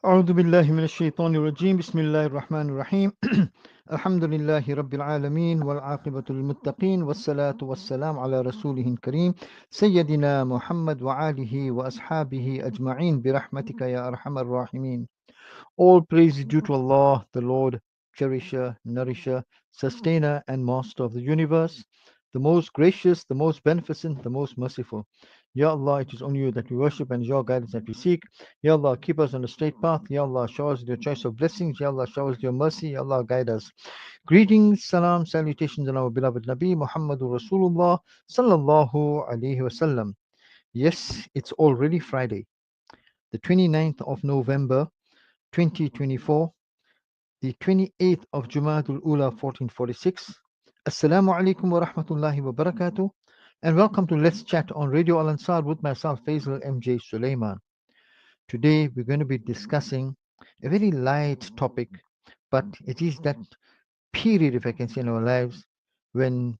أعوذ بالله من الشيطان الرجيم بسم الله الرحمن الرحيم الحمد لله رب العالمين والعاقبة للمتقين والصلاة والسلام على رسوله الكريم سيدنا محمد وآله وأصحابه أجمعين برحمتك يا أرحم الراحمين. All praise is due to Allah, the Lord, cherisher, nourisher, sustainer, and master of the universe, the most gracious, the most beneficent, the most merciful. Ya Allah, it is only you that we worship and your guidance that we seek. Ya Allah, keep us on the straight path. Ya Allah, show us your choice of blessings. Ya Allah, show us your mercy. Ya Allah, guide us. Greetings, salam, salutations on our beloved Nabi Muhammadur Rasulullah sallallahu alaihi wasallam. Yes, it's already Friday, the 29th of November 2024, the 28th of Jumadul Ula 1446. Assalamu alaikum wa rahmatullahi wa barakatuh, and welcome to Let's Chat on Radio Al Ansar with myself, Faizal MJ Suleman. Today we're going to be discussing a very light topic, but it is that period, if I can say, in our lives when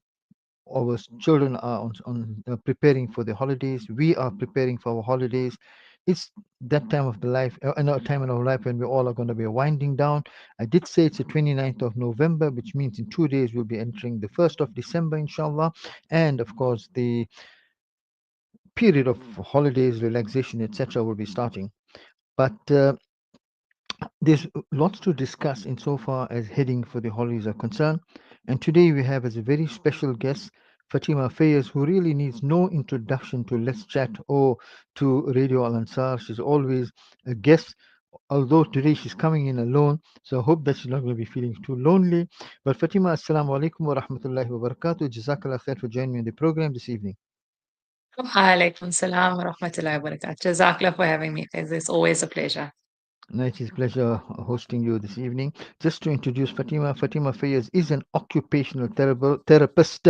our children are preparing for the holidays. We are preparing for our holidays. It's that time of the life, another time in our life when we all are going to be winding down. I did say it's the 29th of November, which means in 2 days we'll be entering the 1st of December, inshallah. And of course, the period of holidays, relaxation, etc., will be starting. But there's lots to discuss insofar as heading for the holidays are concerned. And today we have as a very special guest Fatima Fayez, who really needs no introduction to Let's Chat or to Radio Al Ansar. She's always a guest, although today she's coming in alone. So I hope that she's not going to be feeling too lonely. But Fatima, Assalamu alaikum wa rahmatullahi wa barakatuh. Jazakallah khair for joining me in the program this evening. Alaikum salam wa rahmatullahi wa barakatuh. Jazakallah for having me, Faiz. It's always a pleasure. No, it is a pleasure hosting you this evening. Just to introduce Fatima, Fatima Fayez is an occupational therapist,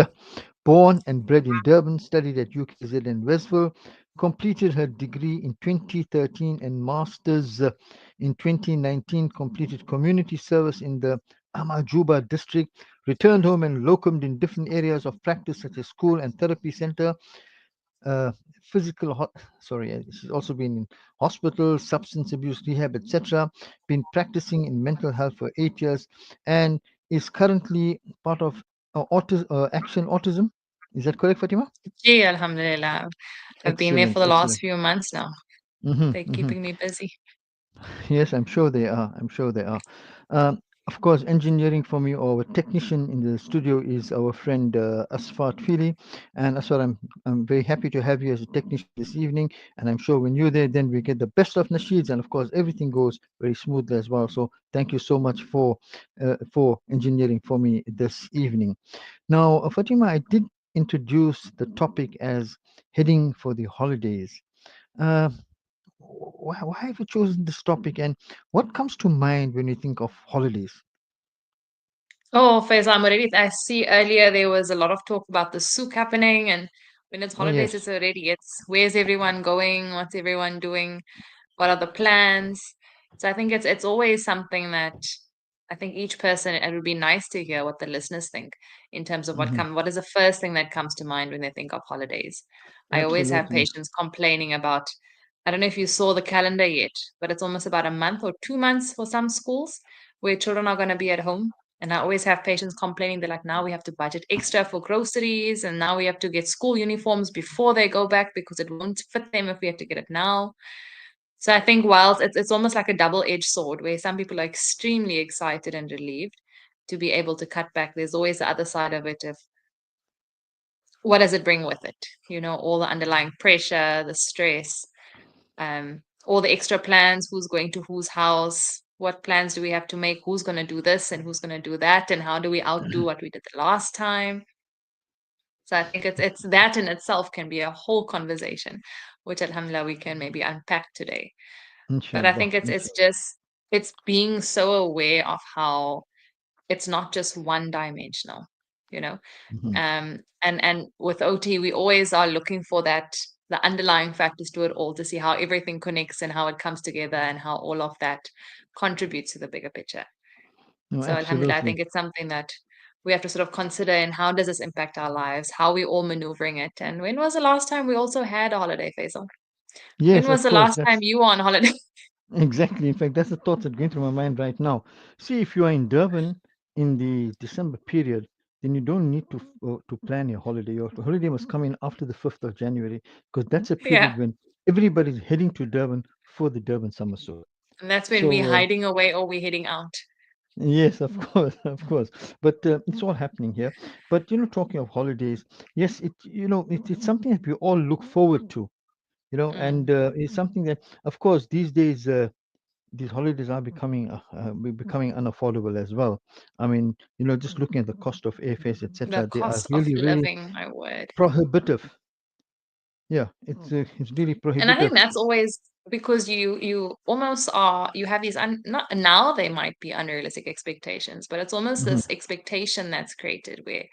born and bred in Durban, studied at UKZ in Westville, completed her degree in 2013 and master's in 2019, completed community service in the Amajuba district, returned home and locumed in different areas of practice such as school and therapy center, uh, physical she's also been in hospital, substance abuse rehab, etc., been practicing in mental health for 8 years, and is currently part of action autism. Is that correct, Fatima? Gee, alhamdulillah. I've been there for Excellent, the last excellent. few months now. Hmm, They're hmm. keeping me busy. Yes, I'm sure they are. I'm sure they are. Of course, engineering for me, or our technician in the studio, is our friend Asfar Fili. And Asfar, I'm very happy to have you as a technician this evening. And I'm sure when you're there, then we get the best of nasheeds, and of course, everything goes very smoothly as well. So thank you so much for engineering for me this evening. Now, Fatima, I did introduce the topic as heading for the holidays. Uh, why have you chosen this topic, and what comes to mind when you think of holidays? Oh, Faiz, I'm already. I see earlier there was a lot of talk about the souk happening, and when it's Oh, holidays, yes. it's where's everyone going? What's everyone doing? What are the plans? So I think it's always something that I think each person, it would be nice to hear what the listeners think in terms of Hmm. what is the first thing that comes to mind when they think of holidays. I always have Absolutely. patients complaining about, I don't know if you saw the calendar yet, but it's almost about a month or 2 months for some schools where children are going to be at home. And I always have patients complaining, they're like, now we have to budget extra for groceries, and now we have to get school uniforms before they go back because it won't fit them if we have to get it now. So I think whilst it's almost like a double-edged sword where some people are extremely excited and relieved to be able to cut back, there's always the other side of it of what does it bring with it? You know, all the underlying pressure, the stress, all the extra plans, who's going to whose house, what plans do we have to make, who's going to do this and who's going to do that, and how do we outdo what we did the last time. So I think it's that in itself can be a whole conversation, which alhamdulillah we can maybe unpack today. But I Inshallah. think it's Inshallah. just it's being so aware of how it's not just one dimensional, you know. Hmm. And with OT we always are looking for that the underlying factors to it all to see how everything connects and how it comes together and how all of that contributes to the bigger picture. No, So alhamdulillah, I absolutely. think it's something that we have to sort of consider and how does this impact our lives? How are we all maneuvering it? And when was the last time we also had a holiday, Faisal? Yes, When was of the course. last time That's you were on holiday? Exactly. In fact, that's the thoughts that are going through my mind right now. See, if you are in Durban in the December period, then you don't need to plan your holiday. Your holiday must come in after the 5th of January, because that's a Yeah. period when everybody's heading to Durban for the Durban summer solstice. And that's when we're So, hiding away or we're heading out. yes, of course, of course. But it's all happening here. But talking of holidays, yes, it's something that we all look forward to. Mm. And it's something that, of course, these days. These holidays are becoming unaffordable as well. I mean, just looking at the cost of airfares, The etc., they are cost of really, really living, my word. prohibitive. Yeah, it's really And I think prohibitive. that's always because you almost are you have these not now they might be unrealistic expectations, but it's almost Hmm. this expectation that's created where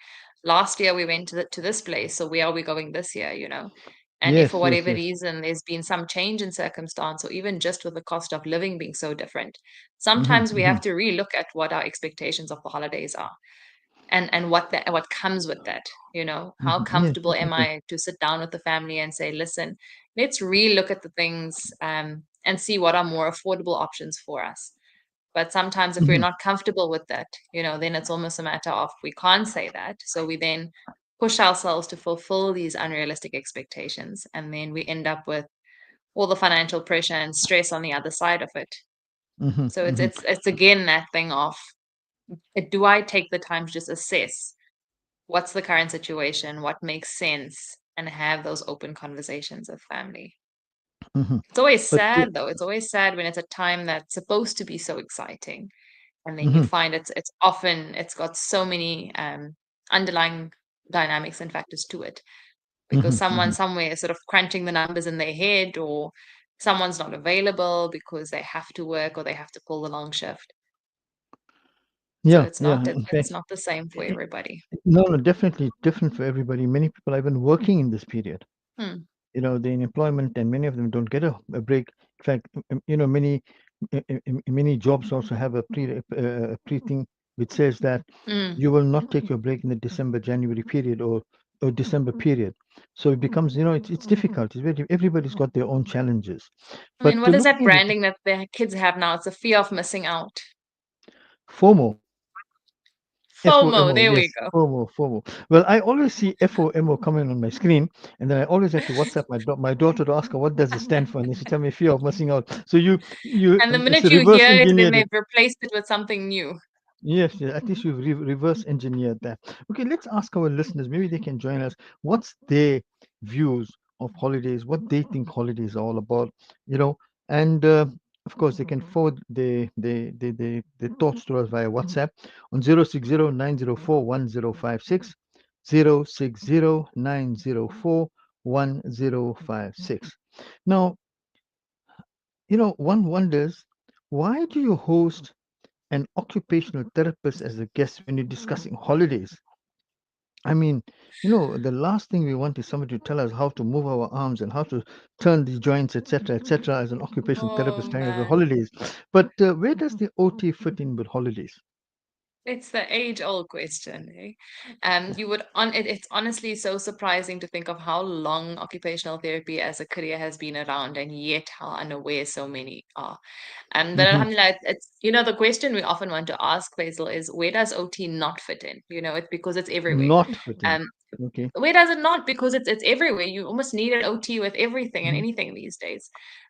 last year we went to this place, so where are we going this year, you know? And if for Yes, yes, whatever yes. reason there's been some change in circumstance, or even just with the cost of living being so different, Hmm. sometimes we Hmm. have to relook at what our expectations of the holidays are and what comes with that, you know, how Hmm. Yes, comfortable am definitely. I to sit down with the family and say, listen, let's relook at the things and see what are more affordable options for us. But sometimes if we're Hmm. not comfortable with that, you know, then it's almost a matter of we can't say that, so we then push ourselves to fulfill these unrealistic expectations, and then we end up with all the financial pressure and stress on the other side of it. Hmm. So it's Hmm. it's it's again that thing of, do I take the time to just assess what's the current situation, what makes sense, and have those open conversations with family. Hmm. It's always But sad though. It's always sad when it's a time that's supposed to be so exciting, and then you mhm, find it's often it's got so many underlying dynamics and factors to it, because mhm, someone mhm. somewhere is sort of crunching the numbers in their head, or someone's not available because they have to work or they have to pull the long shift. So Yeah, it's yeah. not In it's fact, not the same for i- everybody. no, no, definitely different for everybody. Many people are even working in this period. Hmm. They're in employment, and many of them don't get a break. In fact, many jobs also have a pre thing which says that Mm. you will not take your break in the December January period, or December period. So it becomes, it's difficult. It's very, everybody's got their own challenges. I But mean, what is that looking at it, branding that the kids have now? It's a fear of missing out. FOMO. FOMO, FOMO, there we yes, go. FOMO. Well, I always see FOMO coming on my screen, and then I always have to WhatsApp my daughter to ask her what does it stand for, and then she tell me fear of missing out. So you And the it's minute a you reverse hear it, then engineered they've it. replaced it with something new. Yes, yes, at least you've reverse engineered that. Okay, let's ask our listeners. Maybe they can join us. What's their views of holidays? What they think holidays are all about? You know, and of course they can forward the thoughts to us via WhatsApp on 060 904 1056, 060 904 1056. Now, one wonders, why do you host an occupational therapist as a guest when you're discussing holidays? I mean, the last thing we want is somebody to tell us how to move our arms and how to turn the joints, etc., as an occupational Oh therapist telling us the man. holidays. But where does the OT fit in with holidays? It's the age-old question, eh? It's honestly so surprising to think of how long occupational therapy as a career has been around, and yet how unaware so many are. But Hmm. alhamdulillah, it's the question we often want to ask, Faisal, is where does OT not fit in? You know, it's because it's everywhere. Not fit in. Um, Okay. Where does it not? Because it's everywhere. You almost need an OT with everything and Hmm. anything these days.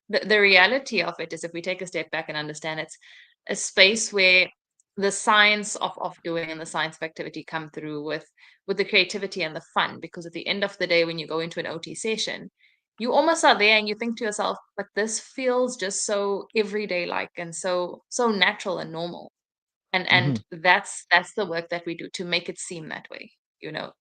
The reality of it is, if we take a step back and understand, it's a space where the science of doing and the science of activity come through with the creativity and the fun. Because at the end of the day, when you go into an OT session, you almost are there and you think to yourself, but this feels just so everyday like, and so natural and normal. And Hmm. that's the work that we do to make it seem that way,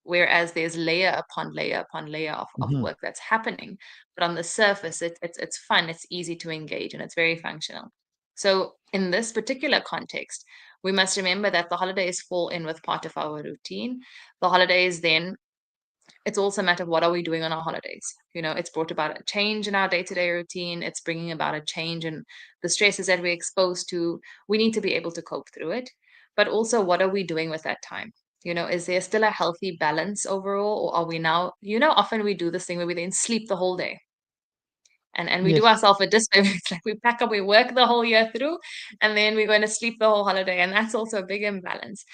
whereas there's layer upon layer upon layer of Hmm. work that's happening, but on the surface it's fun, it's easy to engage, and it's very functional. So in this particular context, we must remember that the holidays fall in with part of our routine. The holidays, then, it's also a matter of what are we doing on our holidays. It's brought about a change in our day-to-day routine. It's bringing about a change in the stresses that we're exposed to. We need to be able to cope through it. But also, what are we doing with that time? Is there still a healthy balance overall? Or are we now, often we do this thing where we then sleep the whole day. And we do Yes. ourselves a disservice. It's like we pack up, we work the whole year through, and then we're going to sleep the whole holiday. And that's also a big imbalance.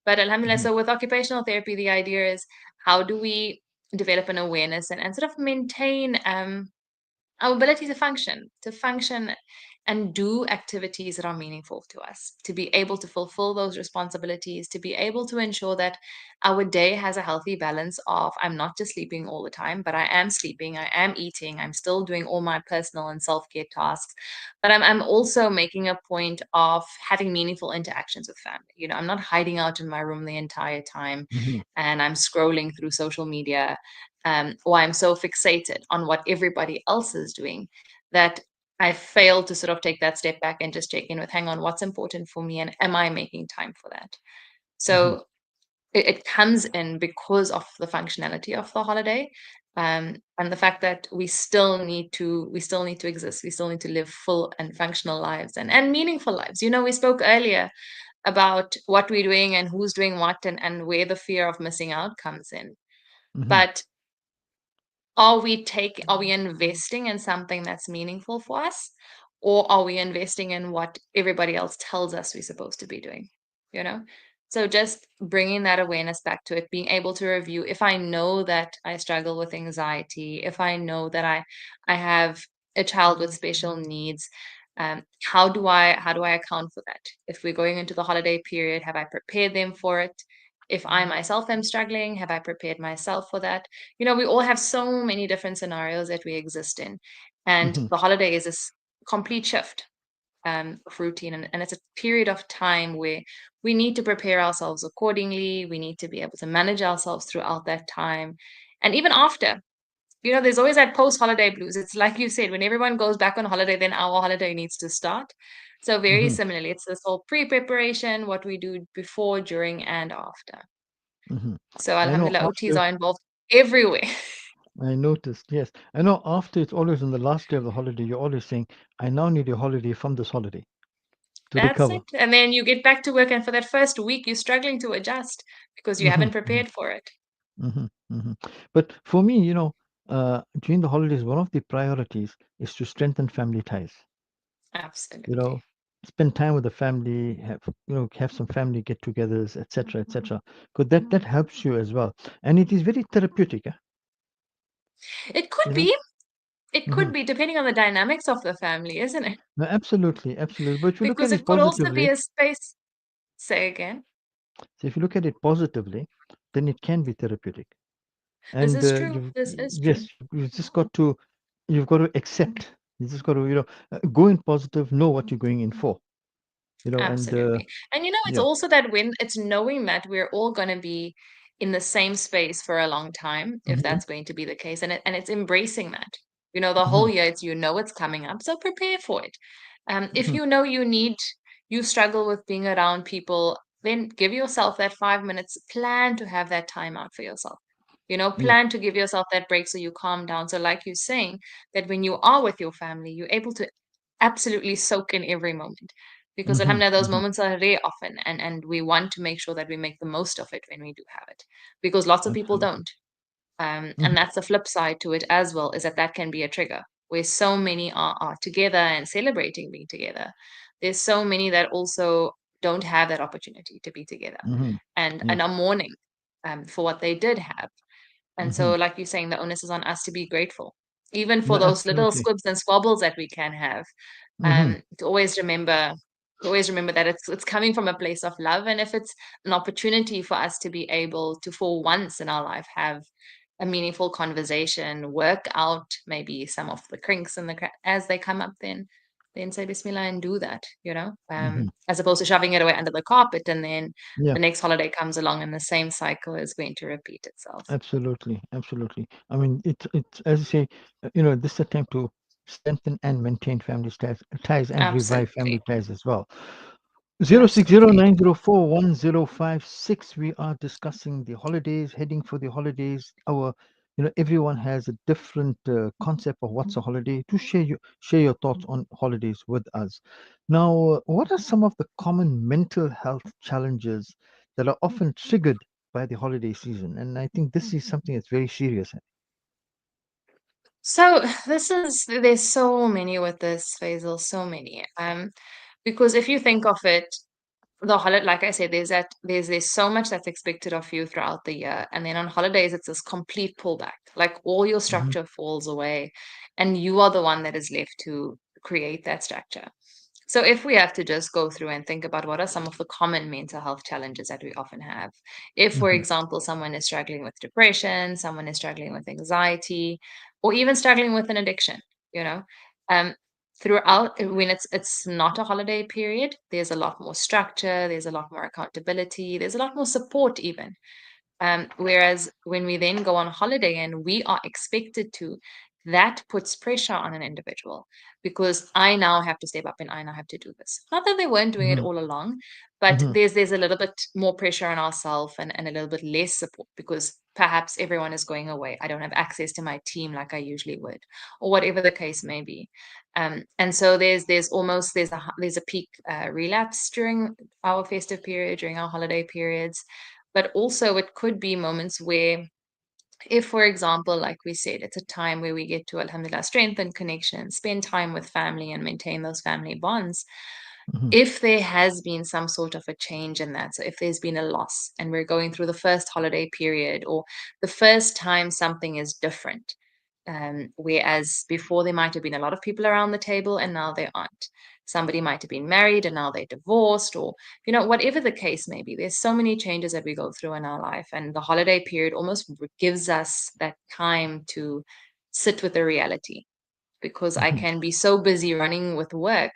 But alhamdulillah, Hmm. so with occupational therapy, the idea is how do we develop an awareness and sort of maintain our ability to function and do activities that are meaningful to us, to be able to fulfill those responsibilities, to be able to ensure that our day has a healthy balance of I'm not just sleeping all the time, but I am sleeping, I am eating, I'm still doing all my personal and self-care tasks, but I'm also making a point of having meaningful interactions with family. I'm not hiding out in my room the entire time Hmm. and I'm scrolling through social media, or I'm so fixated on what everybody else is doing that I fail to sort of take that step back and just check in with, hang on, what's important for me and am I making time for that? Hmm. So it comes in because of the functionality of the holiday, and the fact that we still need to exist. We still need to live full and functional lives and meaningful lives. We spoke earlier about what we're doing and who's doing what and where the fear of missing out comes in. Hmm. But are we investing in something that's meaningful for us, or are we investing in what everybody else tells us we're supposed to be doing? you know so just bringing that awareness back to it, being able to review, if I know that I struggle with anxiety, if I know that I have a child with special needs, how do I account for that? If we're going into the holiday period, have I prepared them for it? If I myself am struggling, have I prepared myself for that? We all have so many different scenarios that we exist in. And Hmm. the holiday is this complete shift of routine. And it's a period of time where we need to prepare ourselves accordingly. We need to be able to manage ourselves throughout that time. And even after, there's always that post holiday blues. It's like you said, when everyone goes back on holiday, then our holiday needs to start. So, very Hmm. similarly, it's this whole pre preparation, what we do before, during, and after. Hmm. So I know alhamdulillah, OTs after, are involved everywhere. I noticed, yes. I know after it's always on the last day of the holiday, you're always saying, I now need a holiday from this holiday to That's recover. it. And then you get back to work, and for that first week, you're struggling to adjust because you Hmm. haven't prepared for it. Hmm. Hmm. But for me, during the holidays, one of the priorities is to strengthen family ties. You Absolutely. know, spend time with the family, have some family get-togethers, etc., etc. Because that helps you as well, and it is very therapeutic. It could You know. be. It Hmm. could be, depending on the dynamics of the family, isn't it? No, absolutely, absolutely. But if you look Because at it it could also be positively, a space. Say again. so if you look at it positively, then it can be therapeutic. This And is true. This is true. yes, you've got to accept. You just got to go in positive, know what you're going in for. And Absolutely. And it's yeah. also that when it's knowing that we're all going to be in the same space for a long time, if Hmm. that's going to be the case, and it's embracing that. The Hmm. whole year it's coming up, so prepare for it. If Hmm. you struggle with being around people, then give yourself that 5 minutes, plan to have that time out for yourself. Yeah. Plan to give yourself that break so you calm down. So like you're saying, that when you are with your family, you're able to absolutely soak in every moment, because Hmm. alhamdulillah, those Hmm. moments are rare often, and we want to make sure that we make the most of it when we do have it, because lots of people Absolutely. don't. And Hmm. that's the flip side to it as well, is that can be a trigger where so many are together and celebrating being together. There's so many that also don't have that opportunity to be together, Hmm. and Yes. are mourning for what they did have. And Hmm. so, like you're saying, the onus is on us to be grateful, even No, for those little absolutely. squibs and squabbles that we can have. Hmm. To always remember that it's coming from a place of love, and if it's an opportunity for us to be able to, for once in our life, have a meaningful conversation, work out maybe some of the crinks and as they come up, then say Bismillah and do that, Hmm. as opposed to shoving it away under the carpet, and then Yeah. the next holiday comes along and the same cycle is going to repeat itself. Absolutely, absolutely. I mean, it's as you say, this is a time to strengthen and maintain family ties and revive family Absolutely. ties as well. 060 Absolutely. 904 1056. We are discussing the holidays, heading for the holidays. Everyone has a different concept of what's a holiday. To share your thoughts on holidays with us. Now, what are some of the common mental health challenges that are often triggered by the holiday season? And I think this is something that's very serious. So there's so many with this, Faisal, so many. Because if you think of it, the holiday, like I said, there's so much that's expected of you throughout the year, and then on holidays it's this complete pullback. Like all your Hmm. structure falls away, and you are the one that is left to create that structure. So if we have to just go through and think about what are some of the common mental health challenges that we often have. If, for Hmm. example, someone is struggling with depression, someone is struggling with anxiety, or even struggling with an addiction, you know, um, throughout when it's not a holiday period, there's a lot more structure, there's a lot more accountability, there's a lot more support even. Whereas when we then go on holiday and we are expected to, that puts pressure on an individual because I now have to step up and I now have to do this. Not that they weren't doing it Hmm. all along, but Hmm. there's a little bit more pressure on ourselves and a little bit less support because perhaps everyone is going away. I don't have access to my team like I usually would, or whatever the case may be. And so there's a peak relapse during our festive period, during our holiday periods, but also it could be moments where, if, for example, like we said, it's a time where we get to, alhamdulillah, strengthen connections, spend time with family and maintain those family bonds. Hmm. If there has been some sort of a change in that, so if there's been a loss and we're going through the first holiday period or the first time something is different, whereas before there might have been a lot of people around the table and now there aren't. Somebody might have been married and now they're divorced, or, whatever the case may be. There's so many changes that we go through in our life, and the holiday period almost gives us that time to sit with the reality because I Hmm. can be so busy running with work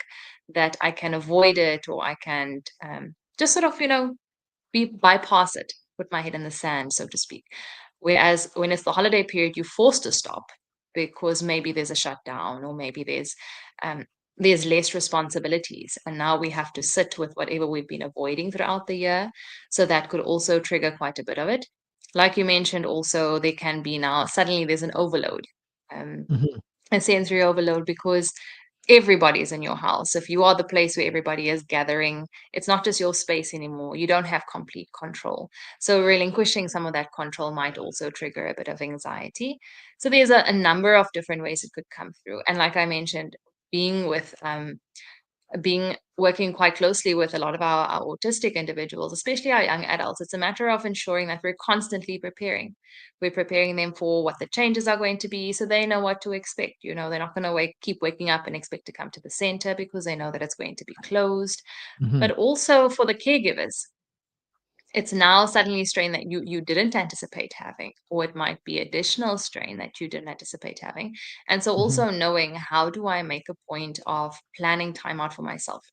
that I can avoid it, or I can just sort of, bypass it, put my head in the sand, so to speak. Whereas when it's the holiday period, you're forced to stop because maybe there's a shutdown or maybe um, there's less responsibilities, and now we have to sit with whatever we've been avoiding throughout the year. So that could also trigger quite a bit of it. Like you mentioned, also there can be now suddenly there's an overload. Um, Hmm. a sensory overload because everybody is in your house. If you are the place where everybody is gathering, it's not just your space anymore. You don't have complete control. So relinquishing some of that control might also trigger a bit of anxiety. So there's a number of different ways it could come through. And like I mentioned, being with being working quite closely with a lot of our autistic individuals, especially our young adults, it's a matter of ensuring that we're constantly preparing. We're preparing them for what the changes are going to be so they know what to expect. They're not going to keep waking up and expect to come to the center because they know that it's going to be closed. Hmm. But also for the caregivers, it's now suddenly a strain that you didn't anticipate having, or it might be additional strain that you didn't anticipate having. And so Hmm. also knowing, how do I make a point of planning time out for myself?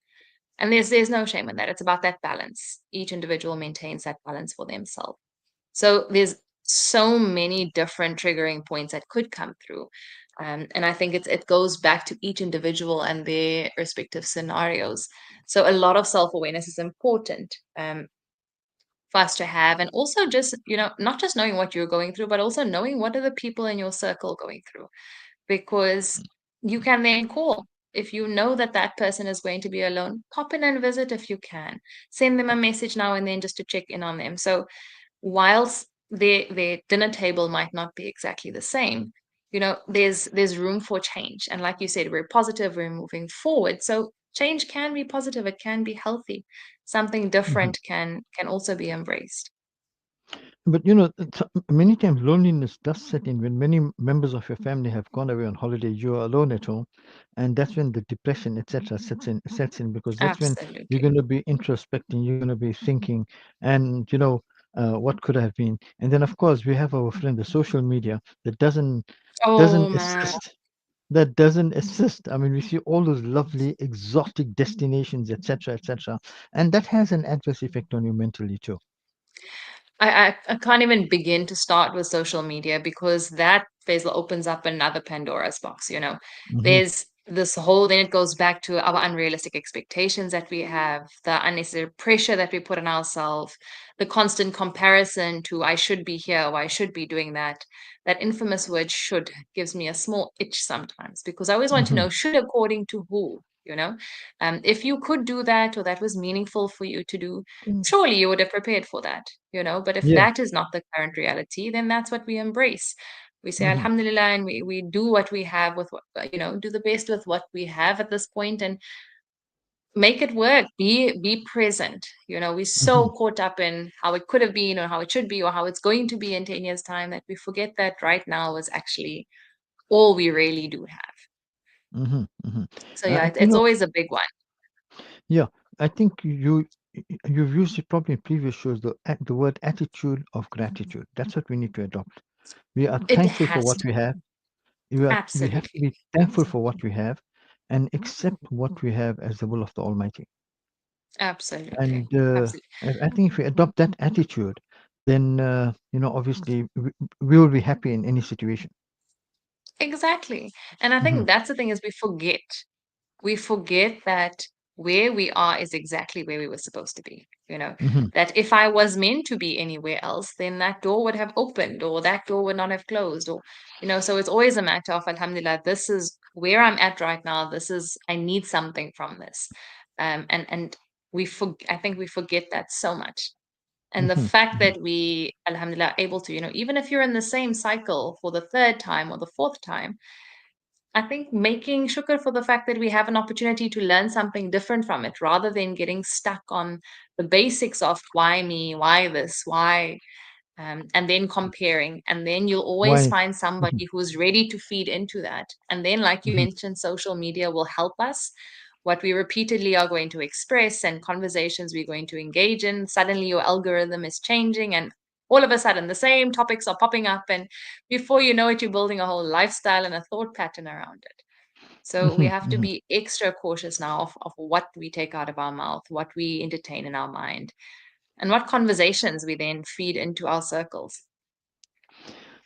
And there's no shame in that. It's about that balance. Each individual maintains that balance for themselves. So there's so many different triggering points that could come through. And I think it goes back to each individual and their respective scenarios. So a lot of self-awareness is important for us to have. And also just, not just knowing what you're going through, but also knowing what are the people in your circle going through, because you can then call. If you know that that person is going to be alone, pop in and visit if you can. Send them a message now and then just to check in on them. So whilst their dinner table might not be exactly the same, there's room for change. And like you said, we're positive, we're moving forward. So change can be positive, it can be healthy. Something Hmm. different can also be embraced. But many times loneliness does set in when many members of your family have gone away on holiday. You are alone at home, and that's when the depression, etc., sets in because that's when you're Absolutely. going to be introspecting, you're going to be thinking, and what could have been. And then of course we have our friend, the social media, that doesn't Oh man. assist. That doesn't assist. I mean, we see all those lovely exotic destinations, etc., etc., and that has an adverse effect on you mentally too. I can't even begin to start with social media because that Faisal opens up another Pandora's box. Hmm. There's this whole, then it goes back to our unrealistic expectations that we have, the unnecessary pressure that we put on ourselves, the constant comparison to I should be here or I should be doing that. That infamous word should gives me a small itch sometimes because I always want to Hmm. know, should according to who? If you could do that or that was meaningful for you to do, surely you would have prepared for that. But if Yeah. that is not the current reality, then that's what we embrace. We say Mm-hmm. Alhamdulillah, and we do what we have with what, do the best with what we have at this point and make it work. Be present. We're Mm-hmm. so caught up in how it could have been or how it should be or how it's going to be in 10 years' time that we forget that right now is actually all we really do have. Mm-hmm. Mm-hmm. So yeah, You it's know, always a big one. yeah, I think you've used it probably in previous shows, the word attitude of gratitude. That's what we need to adopt. We are It thankful for has what to. we have. We have to Absolutely. be thankful for what we have and accept what we have as the will of the Almighty. Absolutely. And Absolutely. I think if we adopt that attitude, then obviously we will be happy in any situation. Exactly. And I Hmm. think that's the thing is we forget that where we are is exactly where we were supposed to be. Hmm. That if I was meant to be anywhere else, then that door would have opened or that door would not have closed. So it's always a matter of Alhamdulillah, this is where I'm at right now. I need something from this. And I think we forget that so much. And the Hmm. fact Hmm. that we, Alhamdulillah, are able to, even if you're in the same cycle for the third time or the fourth time, I think making shukr for the fact that we have an opportunity to learn something different from it rather than getting stuck on the basics of why me, why this, why, and then comparing. And then you'll always Why? find Hmm. somebody who's ready to feed into that. And then, like you Hmm. mentioned, social media will help us. What we repeatedly are going to express and conversations we're going to engage in, suddenly your algorithm is changing, and all of a sudden the same topics are popping up. And before you know it, you're building a whole lifestyle and a thought pattern around it. So we Hmm. have to Hmm. be extra cautious now of what we take out of our mouth, what we entertain in our mind, and what conversations we then feed into our circles.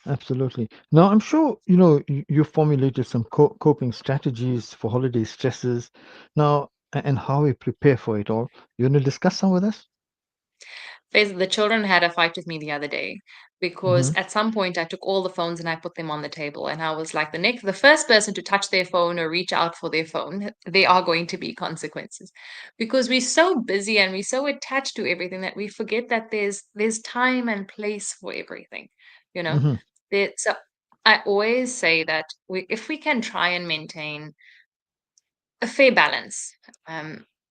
Absolutely. Now, I'm sure you formulated some coping strategies for holiday stresses. Now, and how we prepare for it all. You want to discuss some with us? The children had a fight with me the other day because Mm-hmm. at some point I took all the phones and I put them on the table, and I was like, the first person to touch their phone or reach out for their phone, there are going to be consequences, because we're so busy and we're so attached to everything that we forget that there's time and place for everything, you know. Mm-hmm. So I always say that if we can try and maintain a fair balance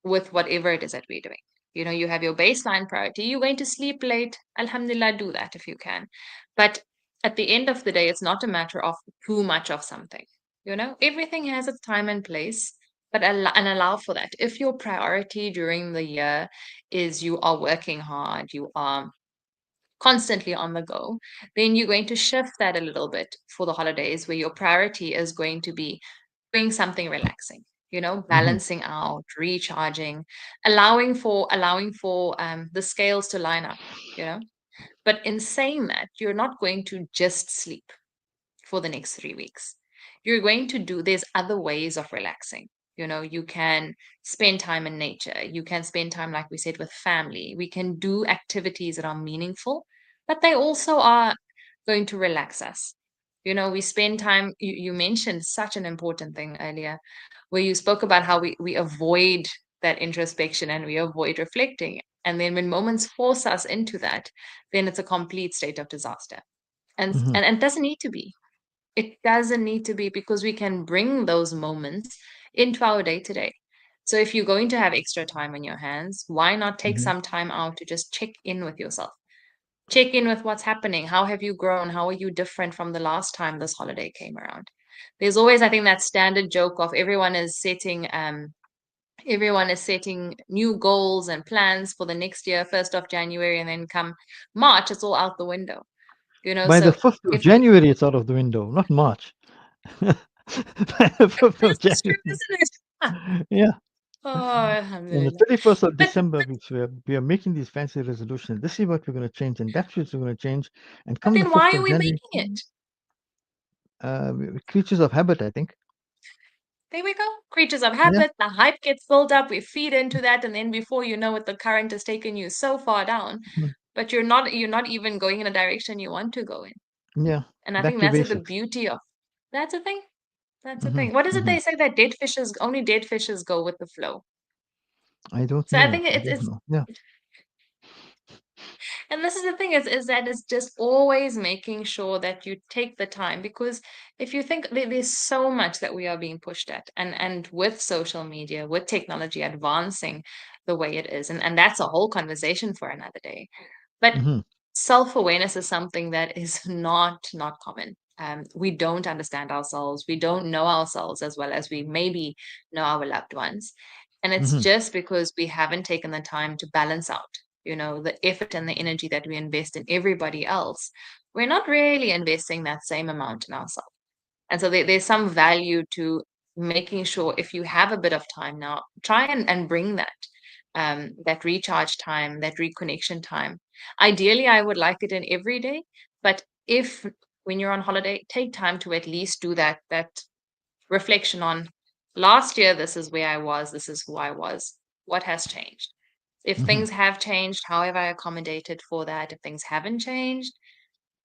with whatever it is that we're doing. You have your baseline priority. You're going to sleep late. Alhamdulillah, do that if you can. But at the end of the day, it's not a matter of too much of something. Everything has its time and place, but allow for that. If your priority during the year is you are working hard, you are constantly on the go, then you're going to shift that a little bit for the holidays where your priority is going to be doing something relaxing, Mm-hmm. balancing out, recharging, allowing for the scales to line up, you know. But in saying that, you're not going to just sleep for the next 3 weeks. You're going to there's other ways of relaxing. You can spend time in nature. You can spend time, like we said, with family. We can do activities that are meaningful, but they also are going to relax us. We spend time, you mentioned such an important thing earlier, where you spoke about how we avoid that introspection and we avoid reflecting. And then when moments force us into that, then it's a complete state of disaster. And Mm-hmm. and, and it doesn't need to be. It doesn't need to be, because we can bring those moments into our day to day. So if you're going to have extra time on your hands, why not take Mm-hmm. some time out to just check in with yourself? Check in with what's happening. How have you grown? How are you different from the last time this holiday came around? There's always, I think, that standard joke of everyone is setting new goals and plans for the next year, 1st of January, and then come March, it's all out the window. By the So 5th of if January, it's out of the window, not March. By the 5th of this is true, January. isn't it? Yeah. Oh, On the alhamdulillah. 31st of But December, we are making these fancy resolutions. This is what we're going to change, and that's what we're going to change. And but come the then 5th why are of we January, making it? we're creatures of habit, I think. There we go. Creatures of Yeah. habit. The hype gets built up. We feed into that, and then before you know it, the current has taken you so far down. Mhm. But you're not even going in a direction you want to go in. Yeah. And I Back think to that's the basics. beauty of that's a thing. That's a Hmm. thing. What is it Hmm. they say that only dead fishes go with the flow? I don't So I know. think I it's don't it's know. Yeah. And this is the thing is that it's just always making sure that you take the time, because if you think there's so much that we are being pushed at, and with social media, with technology advancing the way it is, and that's a whole conversation for another day. But Hmm. self-awareness is something that is not common. We don't understand ourselves. We don't know ourselves as well as we maybe know our loved ones. And it's Hmm. just because we haven't taken the time to balance out, the effort and the energy that we invest in everybody else. We're not really investing that same amount in ourselves. And so there's some value to making sure if you have a bit of time now, try and bring that recharge time, that reconnection time. Ideally, I would like it in every day, but if when you're on holiday, take time to at least do that reflection on last year, this is where I was, this is who I was. What has changed? If Hmm. things have changed, how have I accommodated for that? If things haven't changed,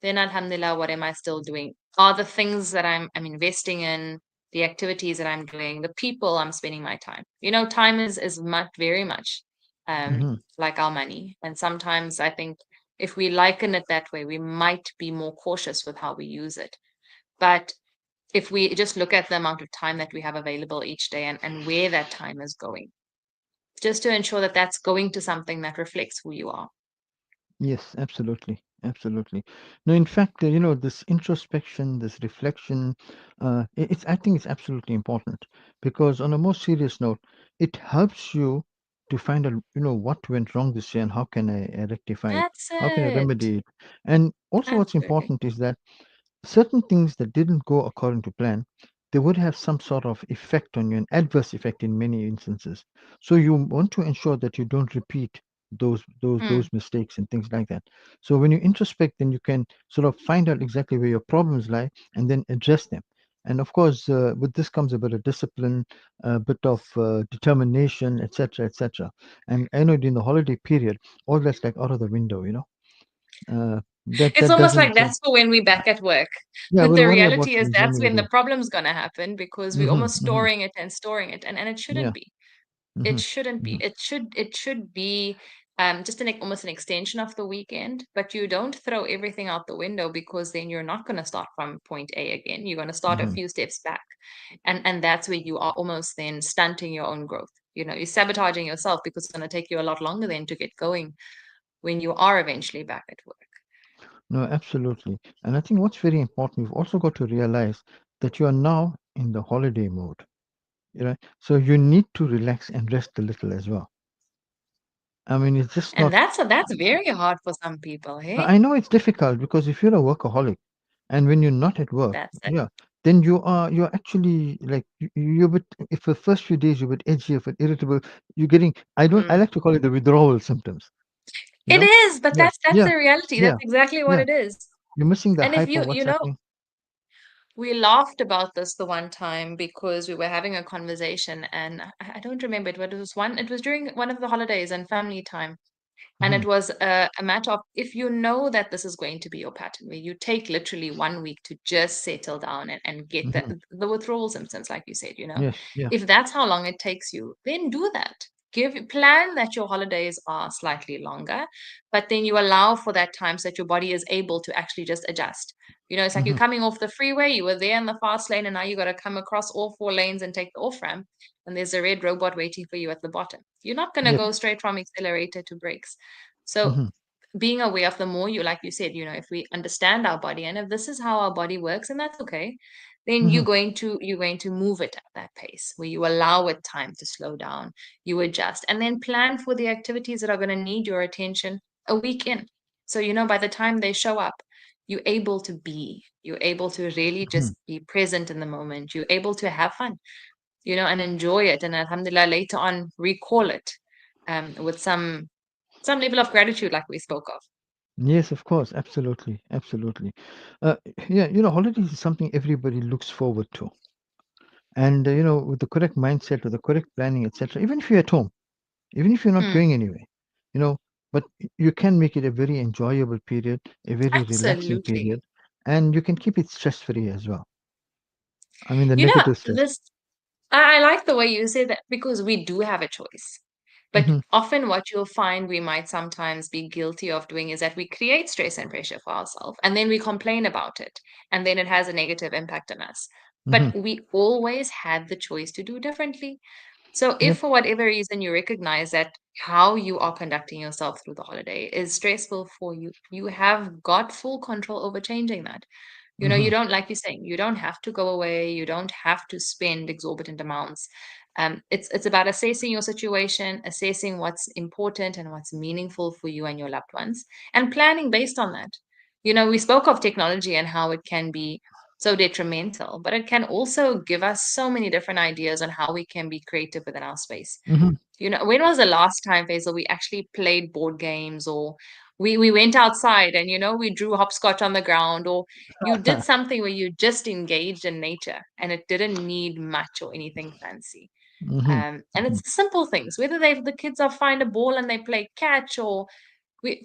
then alhamdulillah, what am I still doing? Are the things that I'm investing in, the activities that I'm doing, the people I'm spending my time. Time is much, very much um, Hmm. like our money. And sometimes I think if we liken it that way, we might be more cautious with how we use it. But if we just look at the amount of time that we have available each day, and where that time is going, just to ensure that that's going to something that reflects who you are. Yes, absolutely, absolutely. No, in fact, this introspection, this reflection, it's I think it's absolutely important because on a more serious note, it helps you to find out, what went wrong this year and how can I rectify it, That's how can I it. remedy it, and also what's Absolutely. important is that certain things that didn't go according to plan, they would have some sort of effect on you, an adverse effect in many instances. So you want to ensure that you don't repeat those Hmm. mistakes and things like that. So when you introspect, then you can sort of find out exactly where your problems lie and then address them. And of course, with this comes a bit of discipline, a bit of determination, etc., etc. And I know during the holiday period, all that's like out of the window. It's That almost like doesn't. that's for when we're back at work. Yeah, But we'll the worry about reality it is in that's when the January. problem's gonna happen because we're Mhm, almost mhm. storing it and storing it. And it shouldn't Yeah. be. It Mhm, shouldn't be. mhm, It should be just almost an extension of the weekend, but you don't throw everything out the window, because then you're not going to start from point A again. You're going to start a mhm. few steps back. And that's where you are almost then stunting your own growth. You're sabotaging yourself, because it's going to take you a lot longer then to get going when you are eventually back at work. No, absolutely. And I think what's very important, you've also got to realize that you are now in the holiday mode. So you need to relax and rest a little as well. I mean, it's just And not. that's very hard for some people, hey? I know it's difficult because if you're a workaholic and when you're not at work, That's it. yeah, then you're actually like you're a bit. If the first few days you're a bit edgy, a bit irritable, you're getting. I Mm. like to call it the withdrawal symptoms. You It know? is, but Yeah, that's yeah, the reality. yeah, That's exactly what yeah. it is. You're missing the And if hype of you what's know, happening. we laughed about this the one time because we were having a conversation, and I don't remember it, but it was during one of the holidays and family time. And Hmm. it was a matter of, if you know that this is going to be your pattern, where you take literally 1 week to just settle down and get Hmm. the withdrawal symptoms, like you said. Yes, yeah. If that's how long it takes you, then do that. Plan that your holidays are slightly longer, but then you allow for that time so that your body is able to actually just adjust. It's like you're Hmm. coming off the freeway, you were there in the fast lane, and now you got to come across all four lanes and take the off ramp, and there's a red robot waiting for you at the bottom. You're not going to Yep. go straight from accelerator to brakes. So Hmm. being aware of, the more you, like you said, if we understand our body, and if this is how our body works, and that's okay, then you're Hmm. going to move it at that pace where you allow it time to slow down, you adjust, and then plan for the activities that are going to need your attention a week in. So by the time they show up, you're able to really Hmm. just be present in the moment, you're able to have fun, and enjoy it, and alhamdulillah later on recall it with some level of gratitude, like we spoke of. Yes, of course. Absolutely. Absolutely. Uh, yeah, holidays is something everybody looks forward to. And, with the correct mindset, with the correct planning, etc., even if you're at home, even if you're not Hmm, going anywhere, you know, but you can make it a very enjoyable period, a very relaxing absolutely. period, and you can keep it stress-free as well. I mean, the negative stress. This I like the way you say that, because we do have a choice. But mhm, often, what you'll find we might sometimes be guilty of doing is that we create stress and pressure for ourselves and then we complain about it. And then it has a negative impact on us. mhm. But we always had the choice to do differently. So, if Yep. for whatever reason you recognize that how you are conducting yourself through the holiday is stressful for you, you have got full control over changing that. You Mhm, don't, like you're saying, you don't have to go away, you don't have to spend exorbitant amounts. It's about assessing your situation, assessing what's important and what's meaningful for you and your loved ones, and planning based on that. We spoke of technology and how it can be so detrimental, but it can also give us so many different ideas on how we can be creative within our space. mhm. When was the last time, Faisal, we actually played board games, or we went outside and we drew hopscotch on the ground, or you did something where you just engaged in nature and it didn't need much or anything fancy. Mhm, And mhm. it's simple things, whether the kids are find a ball and they play catch, or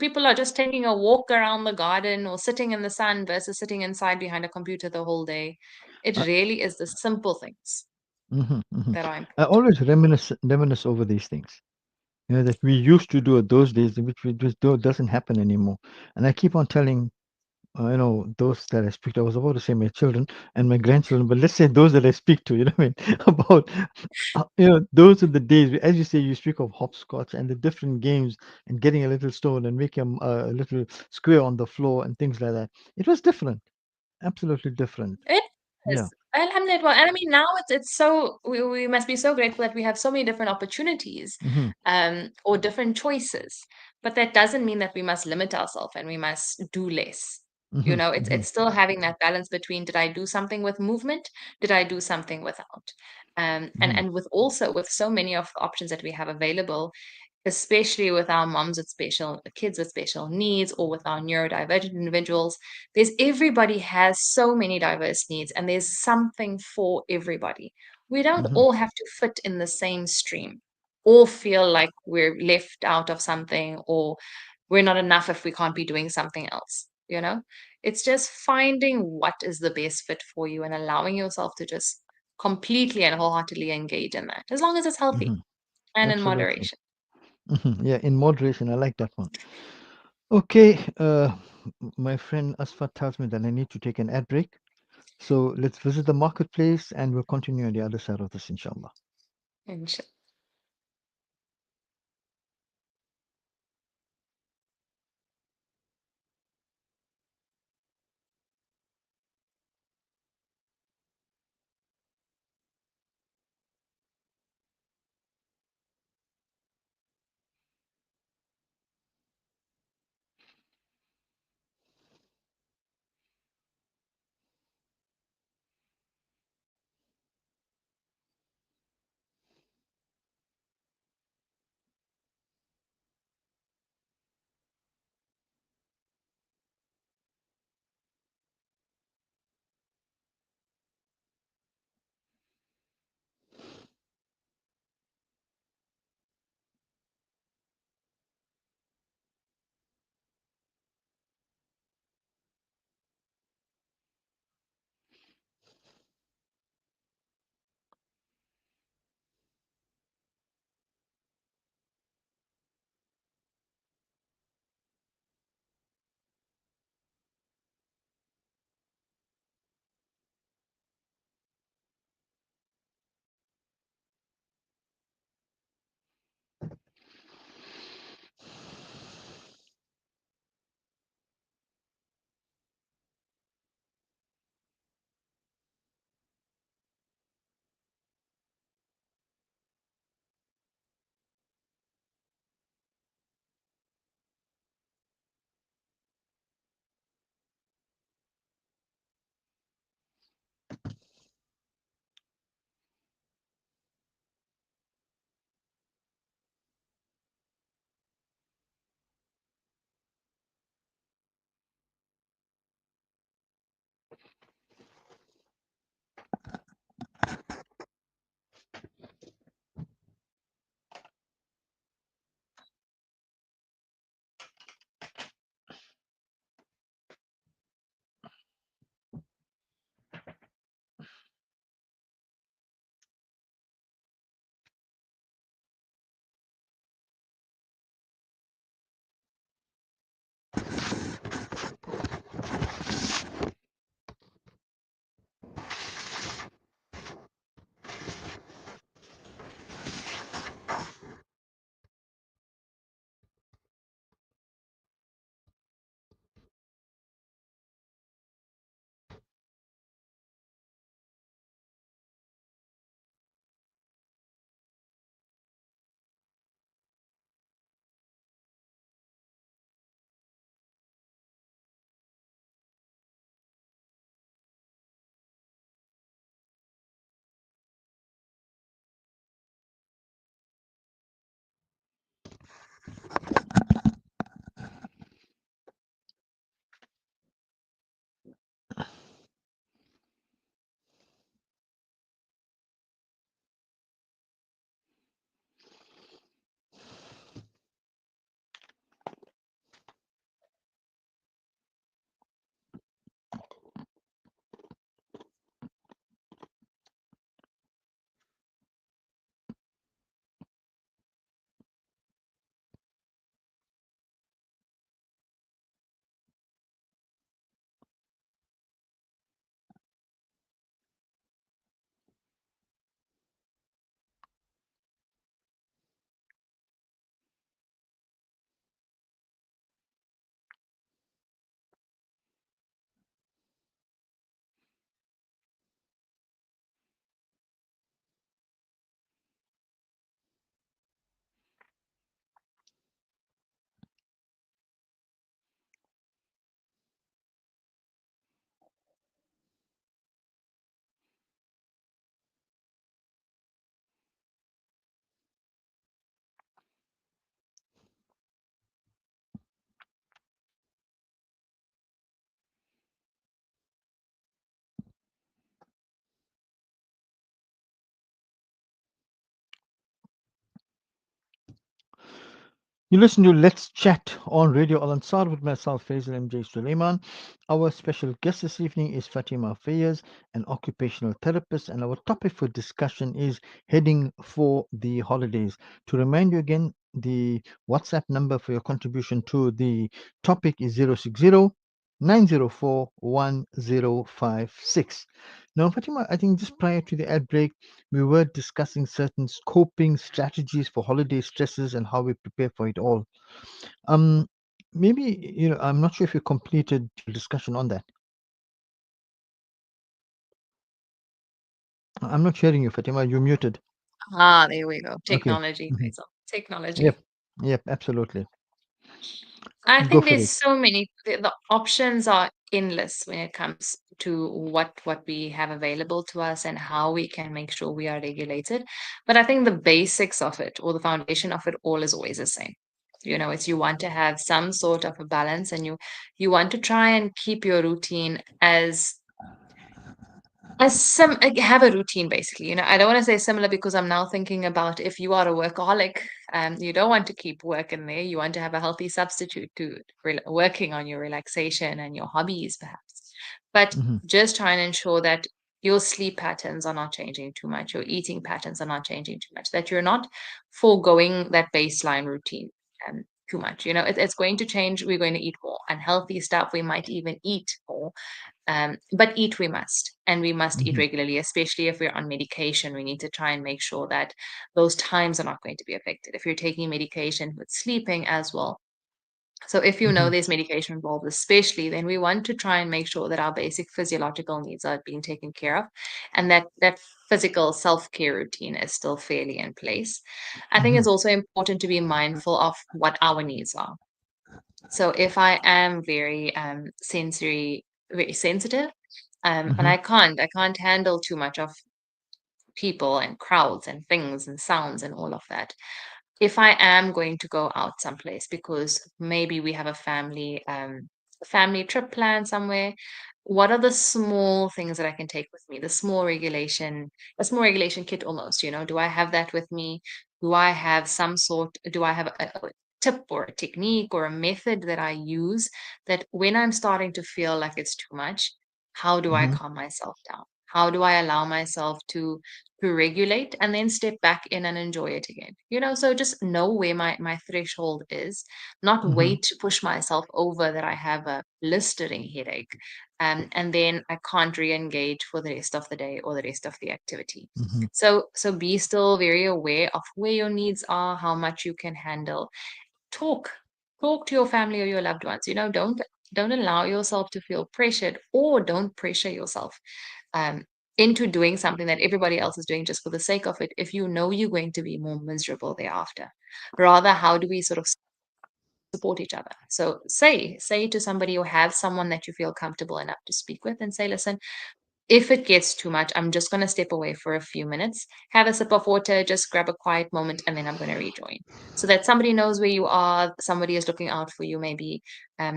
people are just taking a walk around the garden or sitting in the sun versus sitting inside behind a computer the whole day. It Uh, really is the simple things mhm, mhm. that are I important. always reminisce over these things. That we used to do it those days, which we just doesn't happen anymore. And I keep on telling, those that I speak to. I was about to say my children and my grandchildren, but let's say those that I speak to. You know what I mean? About, those are the days. As you say, you speak of hopscotch and the different games and getting a little stone and making a little square on the floor and things like that. It was different, absolutely different. It Yeah. is. Alhamdulillah. Well, and I mean, now it's so we must be so grateful that we have so many different opportunities, Hmm. or different choices. But that doesn't mean that we must limit ourselves and we must do less. Hmm. Hmm. It's still having that balance between, did I do something with movement? Did I do something without? Hmm. And with also with so many of the options that we have available, especially with our moms with special kids with special needs, or with our neurodivergent individuals, everybody has so many diverse needs and there's something for everybody. We don't Hmm. all have to fit in the same stream or feel like we're left out of something, or we're not enough if we can't be doing something else. It's just finding what is the best fit for you and allowing yourself to just completely and wholeheartedly engage in that, as long as it's healthy Hmm. and in Absolutely. moderation. Yeah, in moderation. I like that one. Okay, my friend Asfat tells me that I need to take an ad break. So let's visit the marketplace and we'll continue on the other side of this, inshallah. And You listen to Let's Chat on Radio Al Ansar with myself, Faizal MJ Suleman. Our special guest this evening is Fatima Fayez, an occupational therapist, and our topic for discussion is heading for the holidays. To remind you again, the WhatsApp number for your contribution to the topic is 060 904 1056. Now, Fatima, I think just prior to the ad break, we were discussing certain coping strategies for holiday stresses and how we prepare for it all. Um, Maybe I'm not sure if you completed your discussion on that. I'm not hearing you, Fatima. You're muted. Ah, there we go. Okay. Technology, Hmm. Faisal. Technology. Yep. Yep. Absolutely. I Go think for there's it. so many. The options are endless when it comes to what we have available to us and how we can make sure we are regulated. But I think the basics of it or the foundation of it all is always the same. It's you want to have some sort of a balance, and you want to try and keep your routine as some have a routine basically. I don't want to say similar because I'm now thinking about if you are a workaholic, you don't want to keep work in there. You want to have a healthy substitute to working on your relaxation and your hobbies, perhaps. But Hmm. just try and ensure that your sleep patterns are not changing too much, your eating patterns are not changing too much, that you're not foregoing that baseline routine too much. It's going to change. We're going to eat more unhealthy stuff. We might even eat more, but eat we must, and we must eat Hmm. regularly, especially if we're on medication. We need to try and make sure that those times are not going to be affected. If you're taking medication with sleeping as well. So if you know Hmm. there's medication involved, especially, then we want to try and make sure that our basic physiological needs are being taken care of, and that physical self-care routine is still fairly in place. I think Hmm. it's also important to be mindful of what our needs are. So if I am very sensitive, and Hmm. I can't handle too much of people and crowds and things and sounds and all of that. If I am going to go out someplace because maybe we have a family trip planned somewhere, what are the small things that I can take with me? A small regulation kit almost, do I have that with me? Do I have a tip or a technique or a method that I use that when I'm starting to feel like it's too much, how do I Hmm. calm myself down? How do I allow myself to regulate and then step back in and enjoy it again? So just know where my threshold is, not Hmm. wait to push myself over that I have a blistering headache, and then I can't re-engage for the rest of the day or the rest of the activity. Hmm. So be still very aware of where your needs are, how much you can handle. Talk talk to your family or your loved ones. Don't allow yourself to feel pressured, or don't pressure yourself um, into doing something that everybody else is doing just for the sake of it, if you know you're going to be more miserable thereafter. Rather, how do we sort of support each other? So say to somebody, or have someone that you feel comfortable enough to speak with, and say, listen, If it gets too much, I'm just going to step away for a few minutes, have a sip of water, just grab a quiet moment, and then I'm going to rejoin. So that somebody knows where you are, somebody is looking out for you, maybe,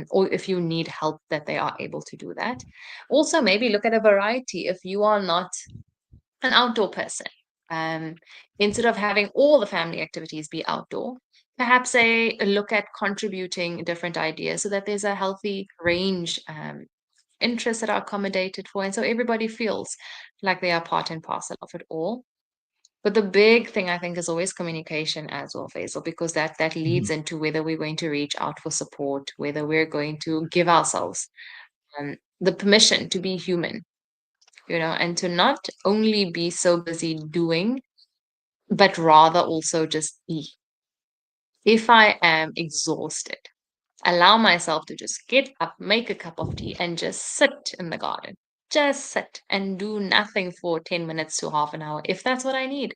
or if you need help, that they are able to do that. Also, maybe look at a variety. If you are not an outdoor person, um, instead of having all the family activities be outdoor, perhaps a look at contributing different ideas so that there's a healthy range, interests that are accommodated for, and so everybody feels like they are part and parcel of it all. But the big thing I think is always communication as well, Faisal, because that Hmm. leads into whether we're going to reach out for support, whether we're going to give ourselves the permission to be human, and to not only be so busy doing, but rather also just be. If I am exhausted, allow myself to just get up, make a cup of tea, and just sit in the garden. Just sit and do nothing for 10 minutes to half an hour. If that's what I need,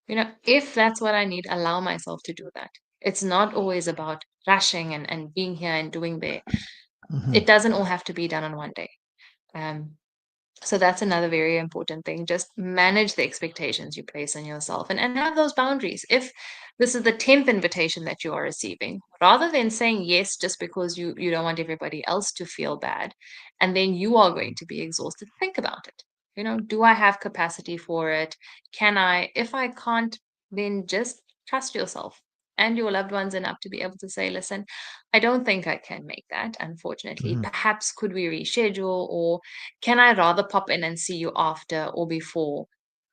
if that's what I need, allow myself to do that. It's not always about rushing and being here and doing there. Hmm. It doesn't all have to be done on one day. Um, So that's another very important thing. Just manage the expectations you place on yourself and have those boundaries. If this is the 10th invitation that you are receiving, rather than saying yes just because you don't want everybody else to feel bad, and then you are going to be exhausted, think about it. Do I have capacity for it? Can I? If I can't, then just trust yourself and your loved ones enough to be able to say, listen, I don't think I can make that, unfortunately. Hmm. Perhaps could we reschedule, or can I rather pop in and see you after or before?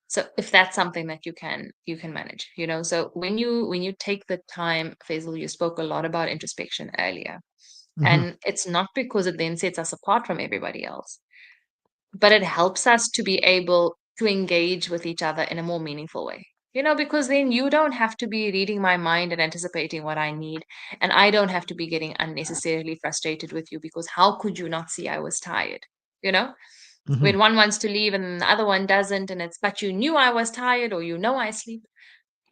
So if that's something that you can manage. So when you take the time, Faisal, you spoke a lot about introspection earlier. Hmm. And it's not because it then sets us apart from everybody else, but it helps us to be able to engage with each other in a more meaningful way. Because then you don't have to be reading my mind and anticipating what I need. And I don't have to be getting unnecessarily frustrated with you because how could you not see I was tired? You know? Hmm. When one wants to leave and the other one doesn't, and it's, but you knew I was tired or I sleep.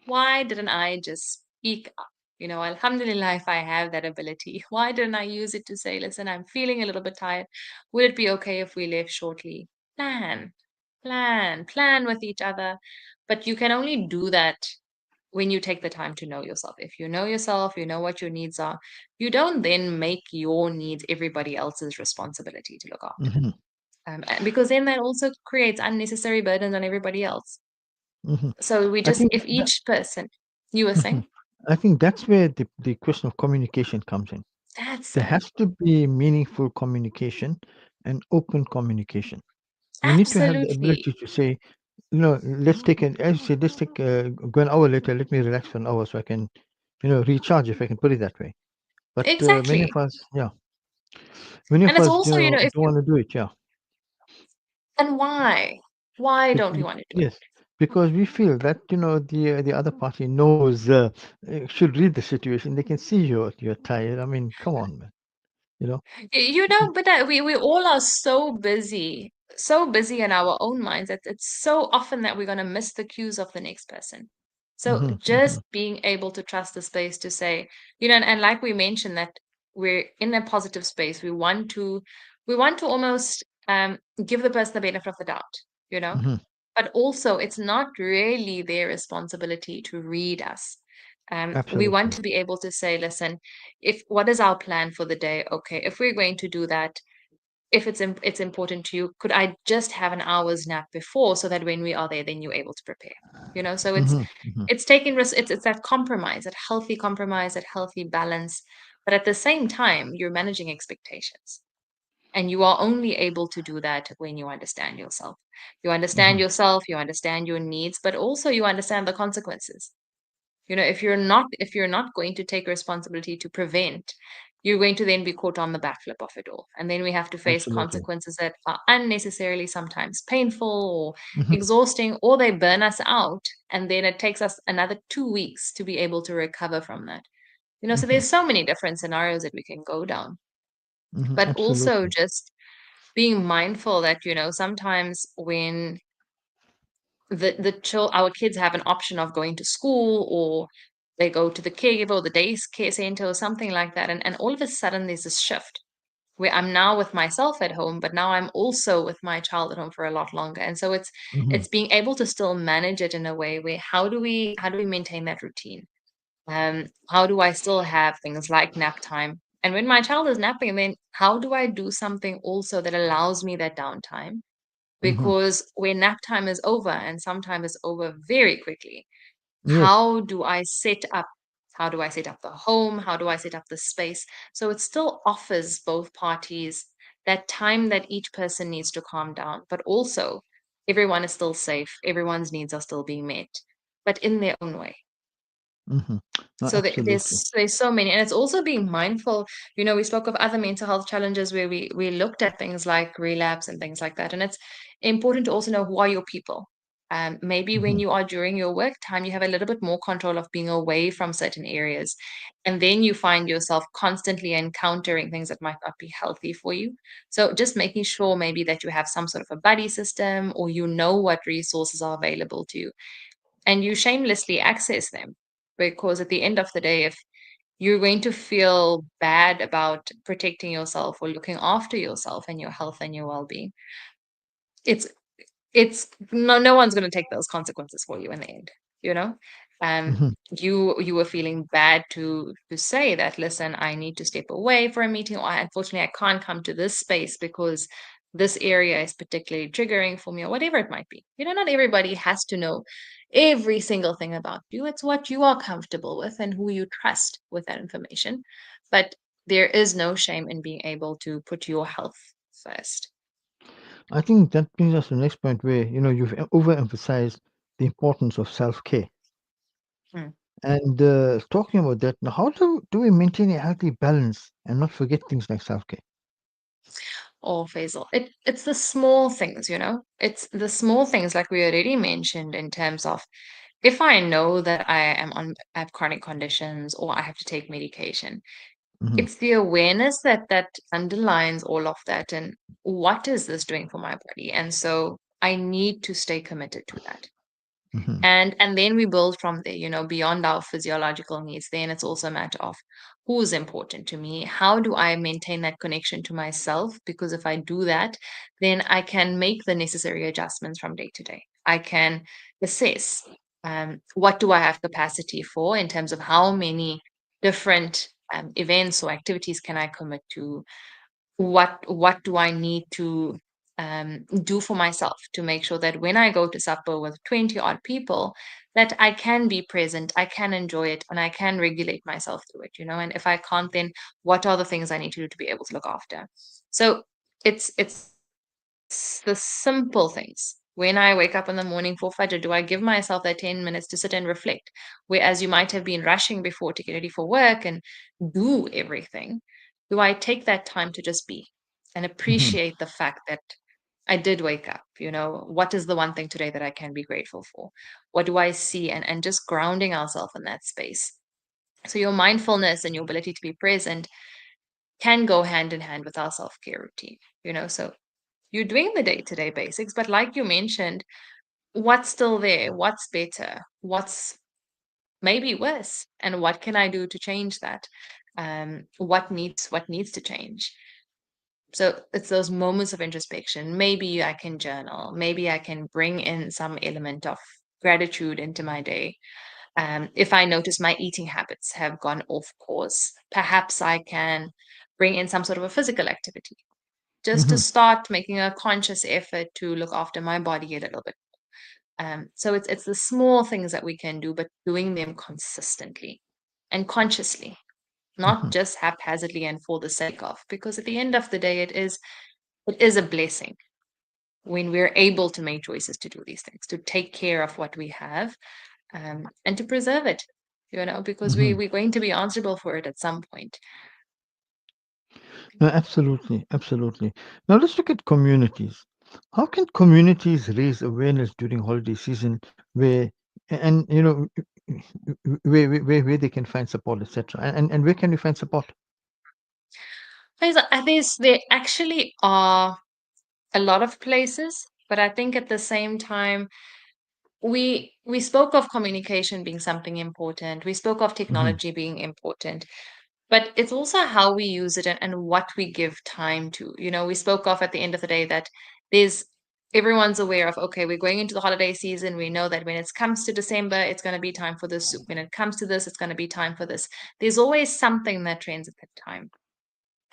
Why didn't I just speak up? Alhamdulillah, if I have that ability, why didn't I use it to say, listen, I'm feeling a little bit tired. Would it be okay if we left shortly? Plan, plan with each other. But you can only do that when you take the time to know yourself. If you know yourself, you know what your needs are. You don't then make your needs everybody else's responsibility to look after. Hmm. Because then that also creates unnecessary burdens on everybody else. Hmm. So we I just, think if that, each person, you were mhm. saying, I think that's where the question of communication comes in. that's There it. has to be meaningful communication and open communication. We need to have the Absolutely. ability to say, let's take an, as you say, let's take, go an hour later, let me relax for an hour so I can, recharge, if I can put it that way. But many of Exactly. us, yeah, many And of it's us, also, if don't you, want to do it, yeah. and why? Why Bec- don't we bec- want to do it? yes, because we feel that, the other party knows, should read the situation. They can see you're tired. I mean, come on, man, you know. But we all are so busy in our own minds that it's so often that we're going to miss the cues of the next person. So Hmm. Hmm. just being able to trust the space to say, and like we mentioned that we're in a positive space. We want to almost give the person the benefit of the doubt, you know. Hmm. But also, it's not really their responsibility to read us. We want Absolutely. to be able to say, listen, if what is our plan for the day? Okay, if we're going to do that, if it's important to you, could I just have an hour's nap before so that when we are there, then you're able to prepare. So it's Hmm. Hmm. it's taking risk. It's that compromise, that healthy balance. But at the same time, you're managing expectations. And you are only able to do that when you understand yourself. Hmm. You understand your needs, but also you understand the consequences. If you're not going to take responsibility to prevent, you're going to then be caught on the backflip of it all. And then we have to face Absolutely. consequences that are unnecessarily sometimes painful or Hmm. exhausting, or they burn us out. And then it takes us another 2 weeks to be able to recover from that. So Hmm. there's so many different scenarios that we can go down. Hmm. But also Absolutely. just being mindful that sometimes when our kids have an option of going to school, or they go to the caregiver or the day care center or something like that, and all of a sudden there's this shift, where I'm now with myself at home, but now I'm also with my child at home for a lot longer. And so Hmm. it's being able to still manage it in a way where how do we maintain that routine? How do I still have things like nap time? And when my child is napping, then how do I do something also that allows me that downtime? Hmm. Because when nap time is over, and sometimes it's over very quickly, Yes. how do I set up? How do I set up the home? How do I set up the space? So it still offers both parties that time that each person needs to calm down, but also everyone is still safe. Everyone's needs are still being met, but in their own way. Hmm. No, So absolutely. there's so many, and it's also being mindful. We spoke of other mental health challenges where we looked at things like relapse and things like that, and it's important to also know who are your people. Maybe when Hmm. you are during your work time, you have a little bit more control of being away from certain areas, and then you find yourself constantly encountering things that might not be healthy for you. So just making sure maybe that you have some sort of a buddy system, or you know what resources are available to you and you shamelessly access them. Because at the end of the day, if you're going to feel bad about protecting yourself or looking after yourself and your health and your well-being, it's no one's going to take those consequences for you in the end, you know. um Hmm. you were feeling bad to say that, listen, I need to step away for a meeting, or unfortunately I can't come to this space because this area is particularly triggering for me, or whatever it might be. Not everybody has to know every single thing about you. It's what you are comfortable with and who you trust with that information. But there is no shame in being able to put your health first. I think that brings us to the next point where, you've overemphasized the importance of self-care. Hmm. And talking about that, now, how do we maintain a healthy balance and not forget things like self-care? Or Faisal. It's the small things, It's the small things like we already mentioned in terms of if I know that I have chronic conditions or I have to take medication, Hmm. it's the awareness that underlines all of that and what is this doing for my body? And so I need to stay committed to that. Hmm. And then we build from there, beyond our physiological needs. Then it's also a matter of who's important to me. How do I maintain that connection to myself? Because if I do that, then I can make the necessary adjustments from day to day. I can assess, what do I have capacity for in terms of how many different events or activities can I commit to. What do I need to do for myself to make sure that when I go to supper with 20 odd people, that I can be present, I can enjoy it, and I can regulate myself through it. And if I can't, then what are the things I need to do to be able to look after? So it's the simple things. When I wake up in the morning for Fajr, do I give myself that 10 minutes to sit and reflect? Whereas you might have been rushing before to get ready for work and do everything. Do I take that time to just be and Hmm. appreciate the fact that I did wake up? What is the one thing today that I can be grateful for? What do I see? And just grounding ourselves in that space. So your mindfulness and your ability to be present can go hand in hand with our self-care routine. So you're doing the day-to-day basics, but like you mentioned, what's still there? What's better? What's maybe worse? And what can I do to change that? What needs to change? So it's those moments of introspection. Maybe I can journal. Maybe I can bring in some element of gratitude into my day. If I notice my eating habits have gone off course, perhaps I can bring in some sort of a physical activity just to Hmm. start making a conscious effort to look after my body a little bit. So it's the small things that we can do, but doing them consistently and consciously, not Hmm. just haphazardly and for the sake of. Because at the end of the day, it is a blessing when we're able to make choices to do these things, to take care of what we have, and to preserve it. Because Hmm. we're going to be answerable for it at some point. No, absolutely, absolutely. Now let's look at communities. How can communities raise awareness during holiday season where and where they can find support, etc. And where can we find support? I think there actually are a lot of places, but I think at the same time, we spoke of communication being something important. We spoke of Hmm. technology being important. But it's also how we use it and what we give time to. We spoke of at the end of the day that there's everyone's aware of, okay, we're going into the holiday season. We know that when it comes to December, it's going to be time for this soup. When it comes to this, it's going to be time for this. There's always something that trends at that time.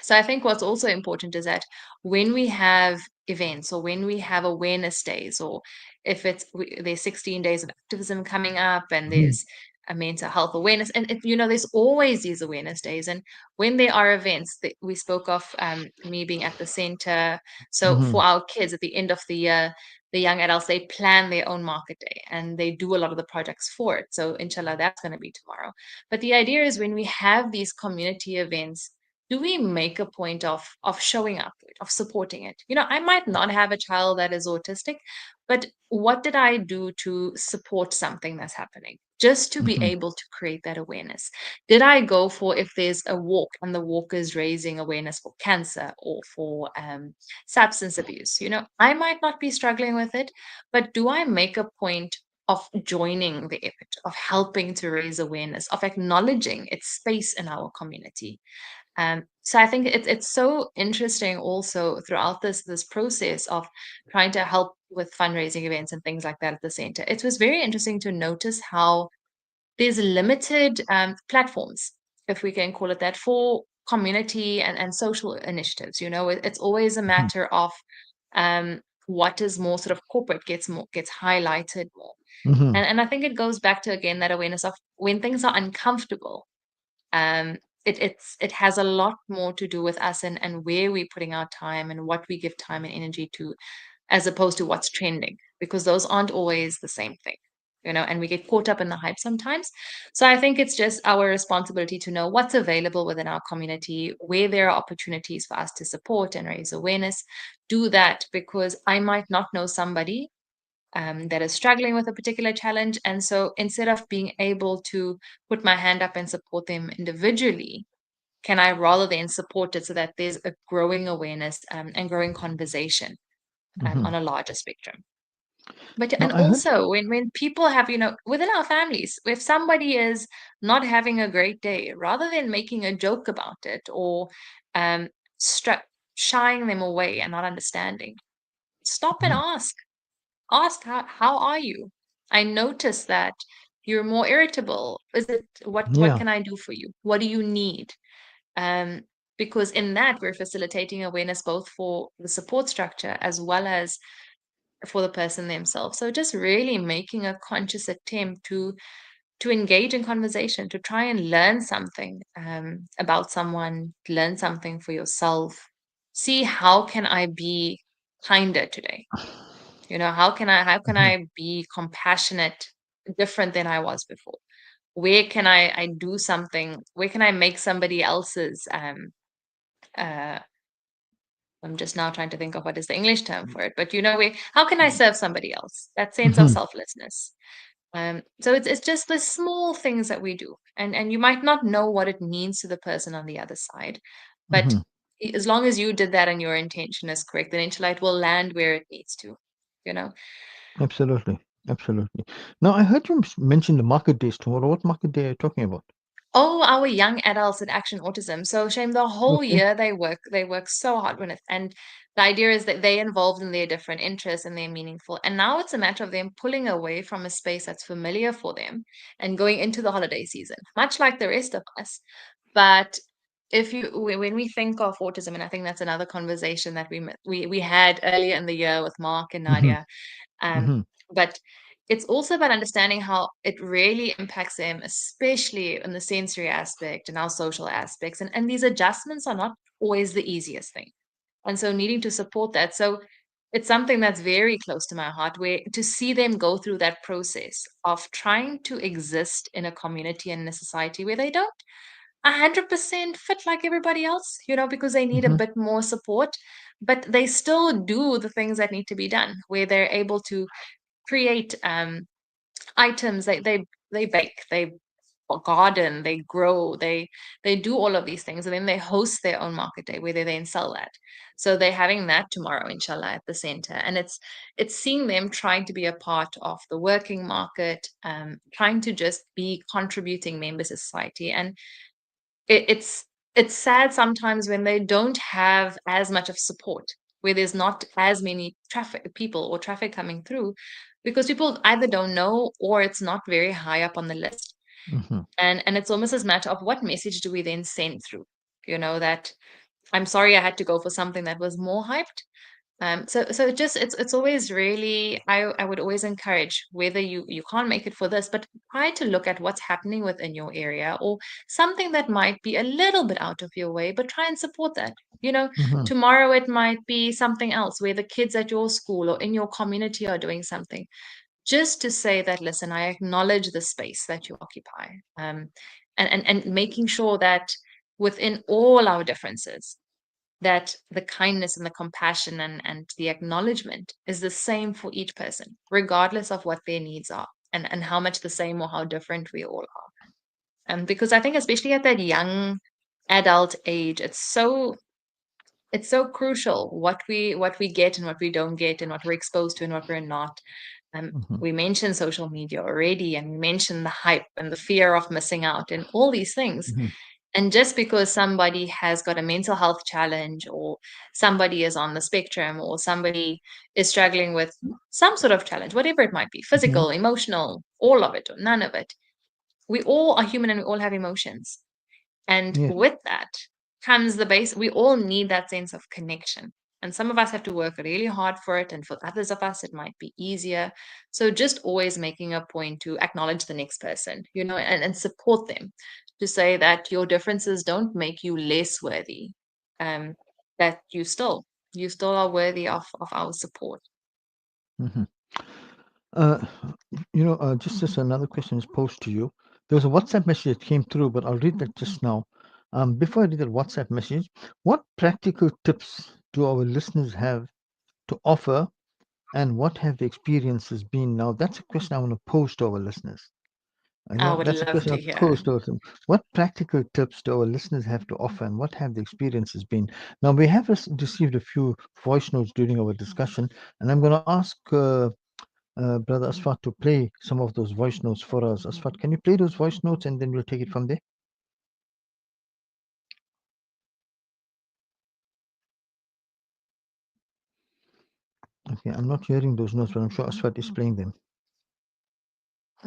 So I think what's also important is that when we have events or when we have awareness days, or if there's 16 days of activism coming up and Mhm. there's a mental health awareness, and there's always these awareness days. And when there are events that we spoke of, me being at the center. So for Mhm. our kids at the end of the year, the young adults, they plan their own market day and they do a lot of the projects for it. So inshallah, that's going to be tomorrow. But the idea is when we have these community events, do we make a point of showing up, of supporting it? I might not have a child that is autistic, but what did I do to support something that's happening, just to be Mhm. able to create that awareness? Did I go for, if there's a walk and the walk is raising awareness for cancer or for substance abuse? I might not be struggling with it, but do I make a point of joining the effort, of helping to raise awareness, of acknowledging its space in our community? So I think it's so interesting also throughout this process of trying to help with fundraising events and things like that at the center. It was very interesting to notice how there's limited platforms, if we can call it that, for community and social initiatives. It's always a Mhm. matter of what is more sort of corporate gets highlighted more. Mhm. And I think it goes back to again that awareness of when things are uncomfortable. um, it has a lot more to do with us and where we're putting our time and what we give time and energy to, as opposed to what's trending, because those aren't always the same thing. And we get caught up in the hype sometimes. So I think it's just our responsibility to know what's available within our community, where there are opportunities for us to support and raise awareness. Do that, because I might not know somebody that is struggling with a particular challenge. And so instead of being able to put my hand up and support them individually, can I rather than support it so that there's a growing awareness and growing conversation Mhm. on a larger spectrum? But No, and I heard. also when people have, within our families, if somebody is not having a great day, rather than making a joke about it or um, stra- shying them away and not understanding, stop and Mhm. ask, how are you? I noticed that you're more irritable. Is it what Yeah. can I do for you? What do you need? Um, because in that we're facilitating awareness both for the support structure as well as for the person themselves. So just really making a conscious attempt to engage in conversation, to try and learn something about someone, learn something for yourself. See, how can I be kinder today? How can Mhm. I be compassionate, different than I was before? Where can I do something? Where can I make somebody else's uh I'm just now trying to think of what is the English term for it, but how can I serve somebody else? That sense of Mhm. selflessness. So it's just the small things that we do, and you might not know what it means to the person on the other side, but Mhm. as long as you did that and your intention is correct, then inshallah it will land where it needs to. You know. Absolutely. Absolutely. Now, I heard you mention the market days tomorrow. What market day are you talking about? Oh, our young adults in Action Autism. So shame the whole Okay. year they work so hard when it, and the idea is that they involved in their different interests and they're meaningful. And now it's a matter of them pulling away from a space that's familiar for them and going into the holiday season, much like the rest of us. But when we think of autism, and I think that's another conversation that we had earlier in the year with Mark and Mhm. Nadia, um, Mhm. but it's also about understanding how it really impacts them, especially in the sensory aspect and our social aspects. And these adjustments are not always the easiest thing. And so needing to support that. So it's something that's very close to my heart, where to see them go through that process of trying to exist in a community and in a society where they don't 100% fit like everybody else, because they need a Mhm. bit more support, but they still do the things that need to be done, where they're able to create items. They bake, they garden, they grow, they do all of these things, and then they host their own market day where they then sell that. So they're having that tomorrow, inshallah, at the center, and it's seeing them trying to be a part of the working market, trying to just be contributing members of society. And it's sad sometimes when they don't have as much of support, where there's not as many traffic people or traffic coming through, because people either don't know or it's not very high up on the list. Mm-hmm. And it's almost as matter of what message do we then send through? That I'm sorry I had to go for something that was more hyped. So it's always really, I would always encourage, whether you can't make it for this, but try to look at what's happening within your area, or something that might be a little bit out of your way, but try and support that. Mm-hmm. Tomorrow it might be something else, where the kids at your school or in your community are doing something. Just to say that, listen, I acknowledge the space that you occupy, and making sure that within all our differences, that the kindness and the compassion and the acknowledgement is the same for each person, regardless of what their needs are, and how much the same or how different we all are. Because I think, especially at that young adult age, it's so crucial what we get and what we don't get, and what we're exposed to and what we're not. Mm-hmm. We mentioned social media already, and we mentioned the hype and the fear of missing out and all these things. Mm-hmm. And just because somebody has got a mental health challenge, or somebody is on the spectrum, or somebody is struggling with some sort of challenge, whatever it might be, Mm-hmm. physical, emotional, all of it or none of it, we all are human and we all have emotions. And Yes. with that comes the base. We all need that sense of connection. And some of us have to work really hard for it. And for others of us, it might be easier. So just always making a point to acknowledge the next person, and support them, to say that your differences don't make you less worthy. Um, that you still are worthy of our support. Mm-hmm. Uh, just as another question is posed to you. There was a WhatsApp message that came through, but I'll read that just now. Before I read that WhatsApp message, what practical tips do our listeners have to offer, and what have the experiences been? Now, that's a question I want to pose to our listeners. I would That's a love question to I hear. pose to them. What practical tips do our listeners have to offer, and what have the experiences been? Now, we have received a few voice notes during our discussion, and I'm going to ask Brother Asfat to play some of those voice notes for us. Asfat, can you play those voice notes, and then we'll take it from there? Okay, I'm not hearing those notes, but I'm sure Asfat is playing them.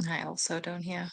I also don't hear.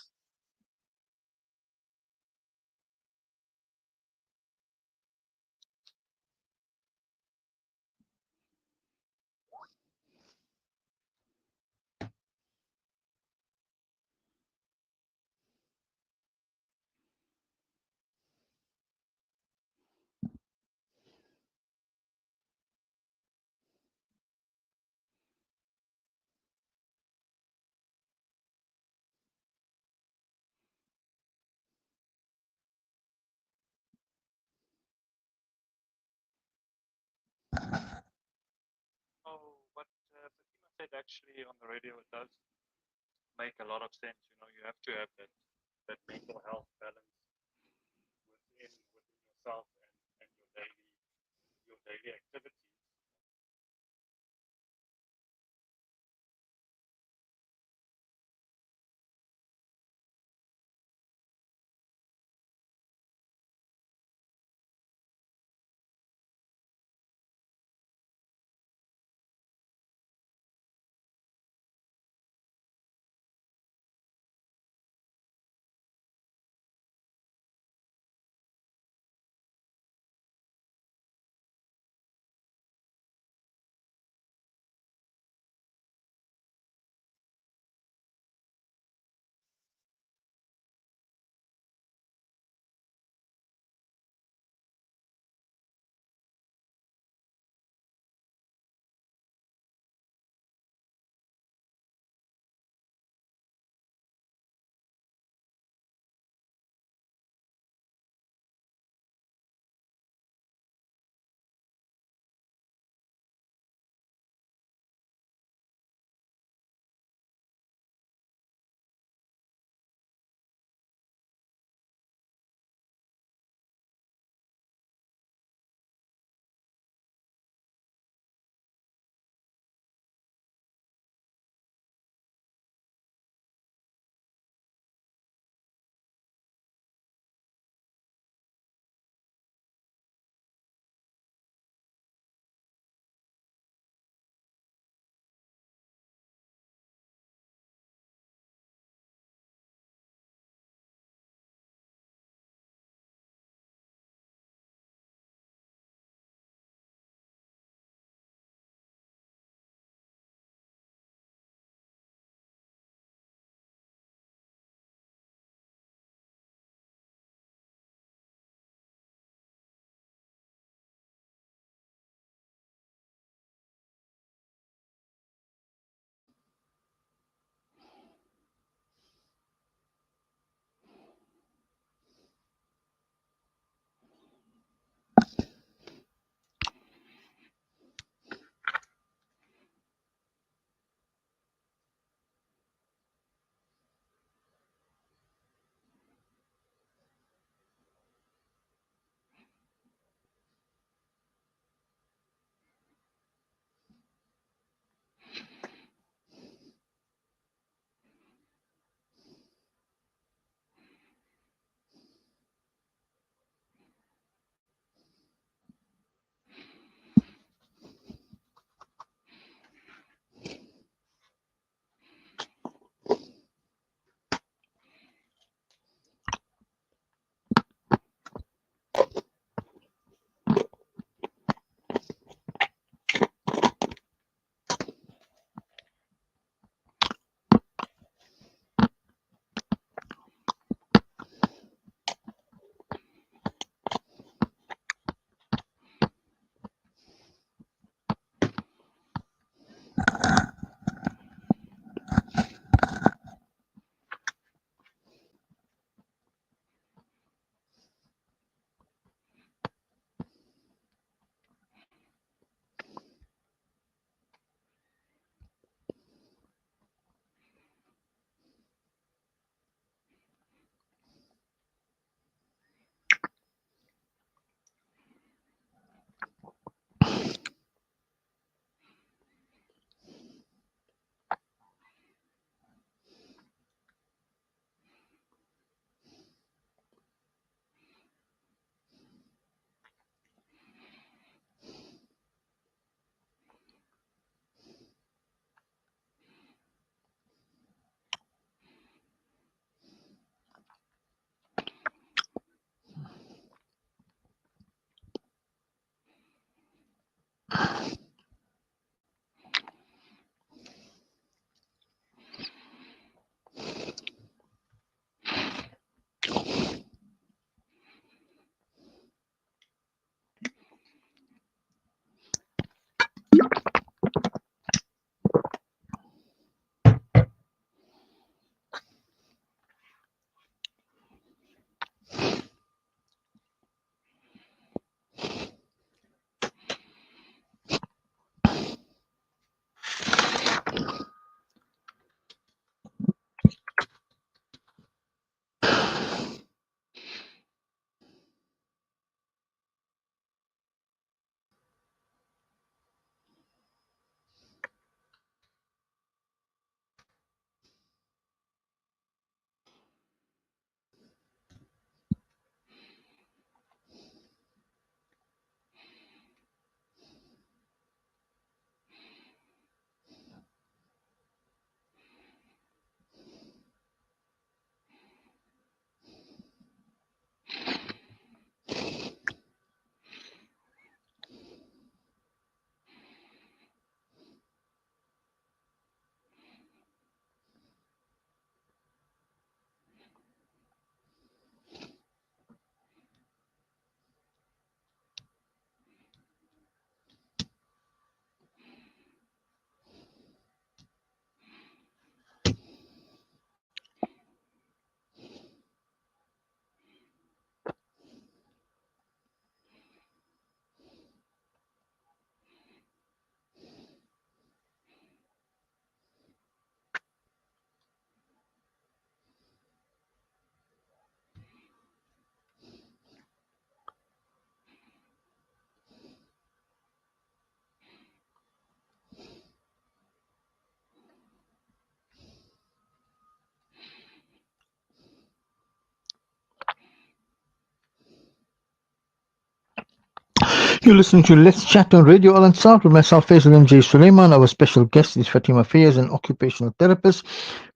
You're listening to Let's Chat on Radio Al Ansar with myself, Faizal and J. Suleman. Our special guest is Fatima Fayez, an occupational therapist.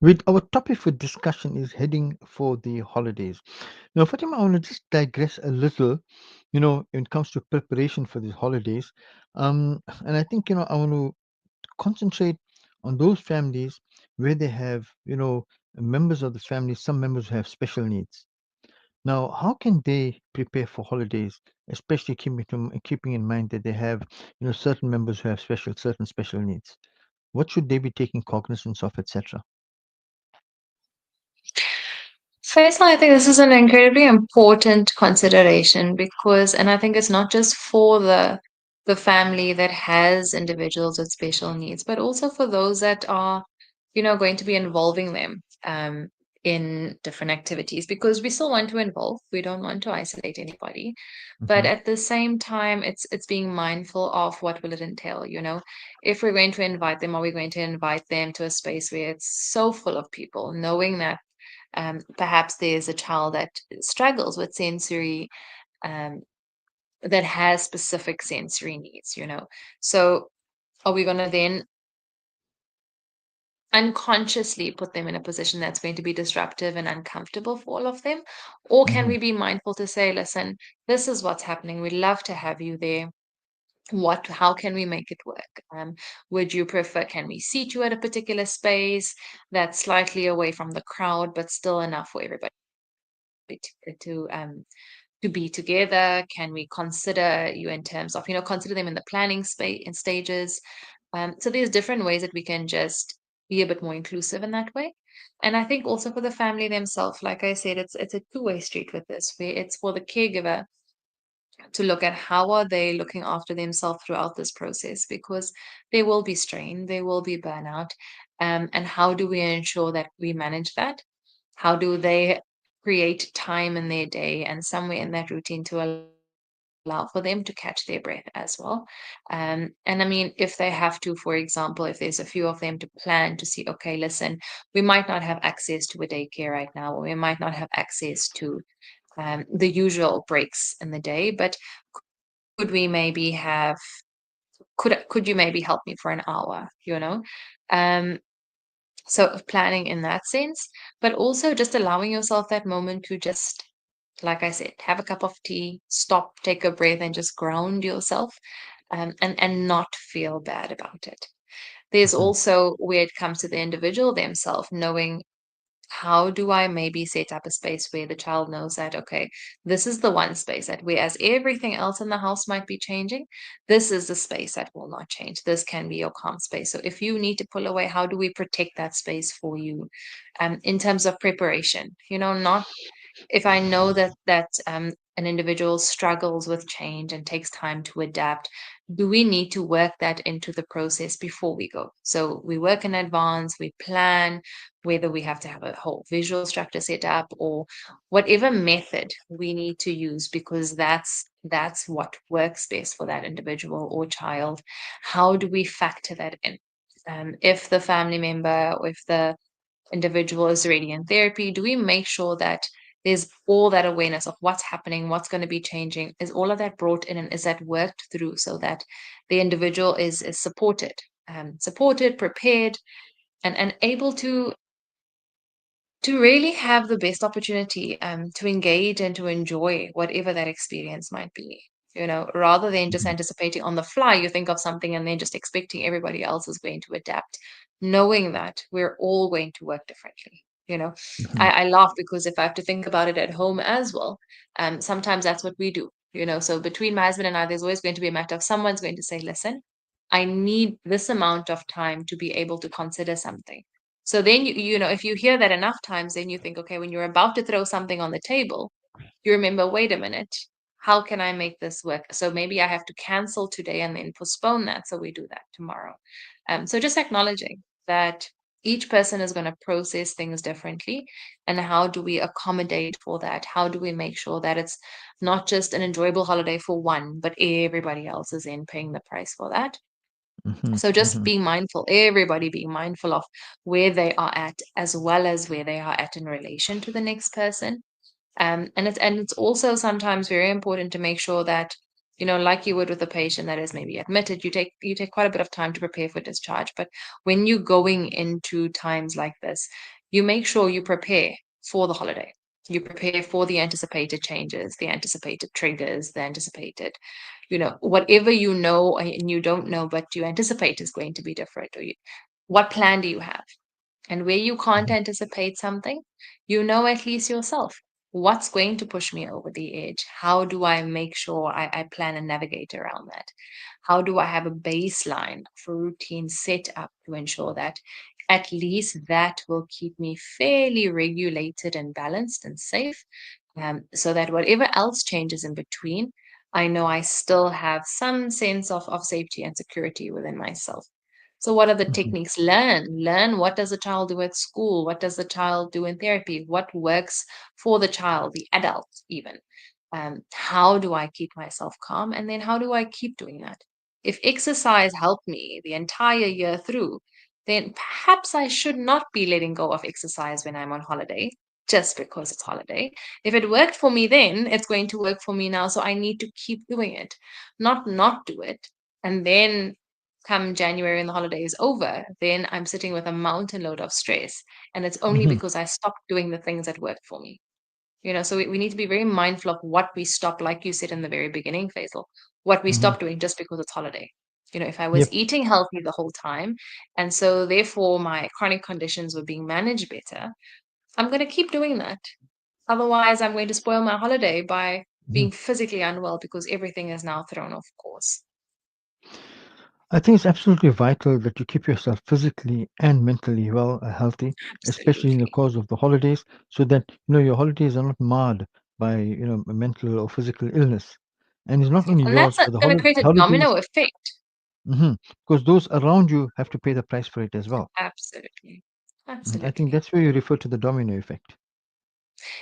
With our topic for discussion is heading for the holidays. Now, Fatima, I want to just digress a little, when it comes to preparation for these holidays. And I think, I want to concentrate on those families where they have, members of the family, some members who have special needs. Now, how can they prepare for holidays, especially keeping in mind that they have, certain members who have certain special needs? What should they be taking cognizance of, etc.? Faisal, I think this is an incredibly important consideration because, and I think it's not just for the family that has individuals with special needs, but also for those that are, going to be involving them in different activities because we still want to involve. We don't want to isolate anybody, but Hmm. at the same time, it's being mindful of what will it entail. If we're going to invite them, are we going to invite them to a space where it's so full of people, knowing that perhaps there's a child that struggles with sensory, um, that has specific sensory needs. So are we going to then unconsciously put them in a position that's going to be disruptive and uncomfortable for all of them? Or can Hmm. we be mindful to say, listen, this is what's happening. We'd love to have you there. How can we make it work? Would you prefer, can we seat you at a particular space that's slightly away from the crowd, but still enough for everybody to be together? Can we consider you in terms of, consider them in the planning space and stages? So there's different ways that we can just be a bit more inclusive in that way. And I think also for the family themselves, like I said, it's a two-way street with this, where it's for the caregiver to look at how are they looking after themselves throughout this process, because they will be strained, they will be burnout. And how do we ensure that we manage that? How do they create time in their day and somewhere in that routine to allow for them to catch their breath as well? And I mean, if they have to, for example, if there's a few of them, to plan to see, okay, listen, we might not have access to a daycare right now, or we might not have access to the usual breaks in the day, but could we maybe have could you maybe help me for an hour? um so planning in that sense, but also just allowing yourself that moment to just, like I said, have a cup of tea, stop, take a breath, and just ground yourself, and not feel bad about it. There's Hmm. also where it comes to the individual themselves, knowing how do I maybe set up a space where the child knows that, okay, this is the one space that, whereas everything else in the house might be changing, this is the space that will not change. This can be your calm space. So if you need to pull away, how do we protect that space for you? In terms of preparation, not, if I know that an individual struggles with change and takes time to adapt, do we need to work that into the process before we go? So we work in advance, we plan, whether we have to have a whole visual structure set up or whatever method we need to use, because that's what works best for that individual or child. How do we factor that in? If the family member or if the individual is already in therapy, do we make sure that there's all that awareness of what's happening, what's going to be changing? Is all of that brought in and is that worked through so that the individual is supported, supported, prepared, and able to really have the best opportunity to engage and to enjoy whatever that experience might be, rather than just Hmm. anticipating on the fly. You think of something and then just expecting everybody else is going to adapt, knowing that we're all going to work differently. you know Hmm. I laugh because if I have to think about it at home as well, sometimes that's what we do. So between my husband and I, there's always going to be a matter of someone's going to say, listen, I need this amount of time to be able to consider something. So then if you hear that enough times, then you think, okay, when you're about to throw something on the table, you remember, wait a minute, how can I make this work? So maybe I have to cancel today and then postpone that. So we do that tomorrow. So just acknowledging that each person is going to process things differently. And how do we accommodate for that? How do we make sure that it's not just an enjoyable holiday for one, but everybody else is in paying the price for that? Hmm. So just Hmm. being mindful, everybody being mindful of where they are at, as well as where they are at in relation to the next person. And it's also sometimes very important to make sure that Like you would with a patient that is maybe admitted, you take quite a bit of time to prepare for discharge. But when you're going into times like this, you make sure you prepare for the holiday. You prepare for the anticipated changes, the anticipated triggers, the anticipated, whatever and you don't know, but you anticipate is going to be different. What plan do you have? And where you can't Mhm. anticipate something, you know at least yourself what's going to push me over the edge. How do I make sure I plan and navigate around that? How do I have a baseline for routine set up to ensure that at least that will keep me fairly regulated and balanced and safe, so that whatever else changes in between, I know I still have some sense of safety and security within myself. So what are the Mhm. techniques? Learn what does the child do at school? What does the child do in therapy? What works for the child, the adult even? How do I keep myself calm? And then how do I keep doing that? If exercise helped me the entire year through, then perhaps I should not be letting go of exercise when I'm on holiday just because it's holiday. If it worked for me then, it's going to work for me now. So I need to keep doing it, not do it. And then come January and the holiday is over, then I'm sitting with a mountain load of stress. And it's only Mhm. because I stopped doing the things that worked for me. So we need to be very mindful of what we stop, like you said in the very beginning, Faisal, what we Mhm. stop doing just because it's holiday. If I was Yep. eating healthy the whole time, and so therefore my chronic conditions were being managed better, I'm going to keep doing that. Otherwise, I'm going to spoil my holiday by Mhm. being physically unwell because everything is now thrown off course. I think it's absolutely vital that you keep yourself physically and mentally well, healthy, especially in the Absolutely. course of the holidays, so that your holidays are not marred by a mental or physical illness. And it's not only And that's yours, but the going to create a holidays, domino effect. because those around you have to pay the price for it as well. Absolutely. I think Absolutely. that's where you refer to the domino effect.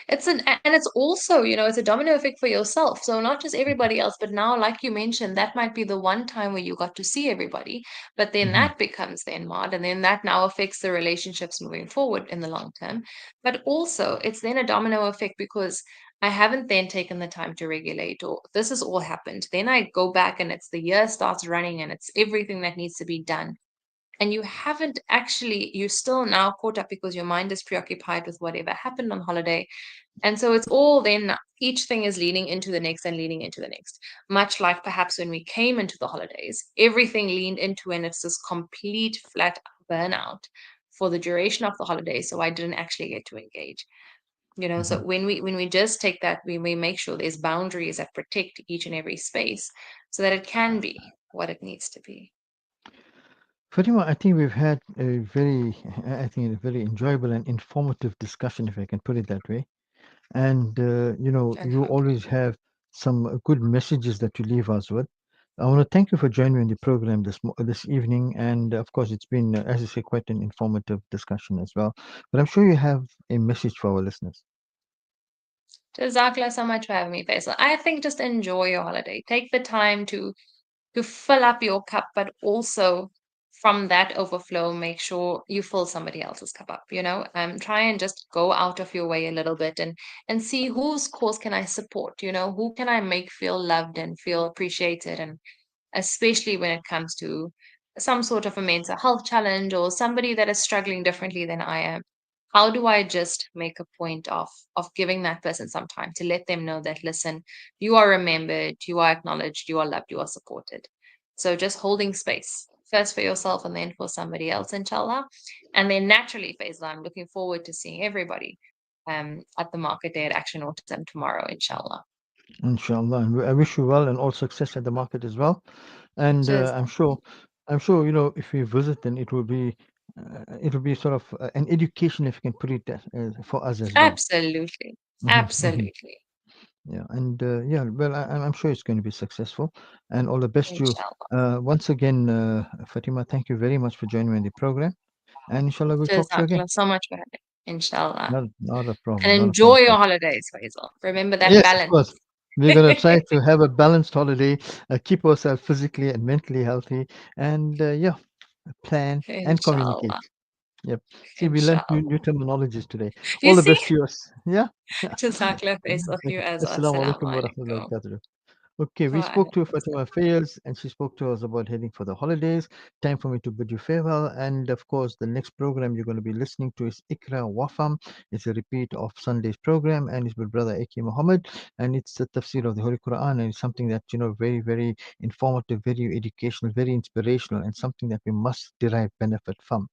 And it's also, it's a domino effect for yourself. So not just everybody else, but now, like you mentioned, that might be the one time where you got to see everybody, but then Hmm. that becomes then mod, and then that now affects the relationships moving forward in the long term. But also, it's then a domino effect because I haven't then taken the time to regulate, or this has all happened. Then I go back and it's the year starts running and it's everything that needs to be done. And you haven't actually, you're still now caught up because your mind is preoccupied with whatever happened on holiday, and so it's all then each thing is leaning into the next and leaning into the next. Much like perhaps when we came into the holidays, everything leaned into, and it's this complete flat burnout for the duration of the holiday. So I didn't actually get to engage. So Hmm. when we just take that, we make sure there's boundaries that protect each and every space so that it can be what it needs to be. Fatima, I think we've had I think, a very enjoyable and informative discussion, if I can put it that way. And you always Alhamdulillah. have some good messages that you leave us with. I want to thank you for joining me in the program this evening, and of course, it's been, as I say, quite an informative discussion as well. But I'm sure you have a message for our listeners. Jazakallah so much for having me, Faisal. I think just enjoy your holiday. Take the time to fill up your cup, but also from that overflow, make sure you fill somebody else's cup up. Try and just go out of your way a little bit and see whose cause can I support. Who can I make feel loved and feel appreciated, and especially when it comes to some sort of a mental health challenge or somebody that is struggling differently than I am. How do I just make a point of giving that person some time to let them know that, listen, you are remembered, you are acknowledged, you are loved, you are supported. So just holding space first for yourself and then for somebody else, inshallah. And then naturally, Faisal, I'm looking forward to seeing everybody at the market day at Action Autism tomorrow, inshallah. Inshallah. And I wish you well and all success at the market as well. And Jazakallah. I'm sure, if we visit, then it will be sort of an education, if you can put it that, for us as well. Absolutely. Hmm. Hmm. Absolutely. Yeah, and yeah, well, I'm sure it's going to be successful, and all the best to you. Inshallah. Once again, Fatima, thank you very much for joining me in the program, and inshallah, we'll talk to you again. Jazakallah so much for having. Inshallah. Not a And problem, not a problem enjoy at your all. holidays, Faisal. Remember that Yes, of balance. course. We're going to try to have a balanced holiday, keep ourselves physically and mentally healthy, and yeah, plan and communicate. Inshallah. Yep. See, we learned Inshallah. new terminologies today. You All the see? best to us. Yeah. Jazakallah, Faisal. You Okay. as well. Assalamu Assalamu alaikum wa rahmatullahi alaikum. wa barakatuh. Okay, we Fine. spoke to Fatima Fayez and she spoke to us about heading for the holidays. Time for me to bid you farewell. And of course, the next program you're going to be listening to is Ikra Wafam. It's a repeat of Sunday's program and it's with Brother Aki Muhammad. And it's the tafsir of the Holy Quran. And it's something that, very, very informative, very educational, very inspirational, and something that we must derive benefit from.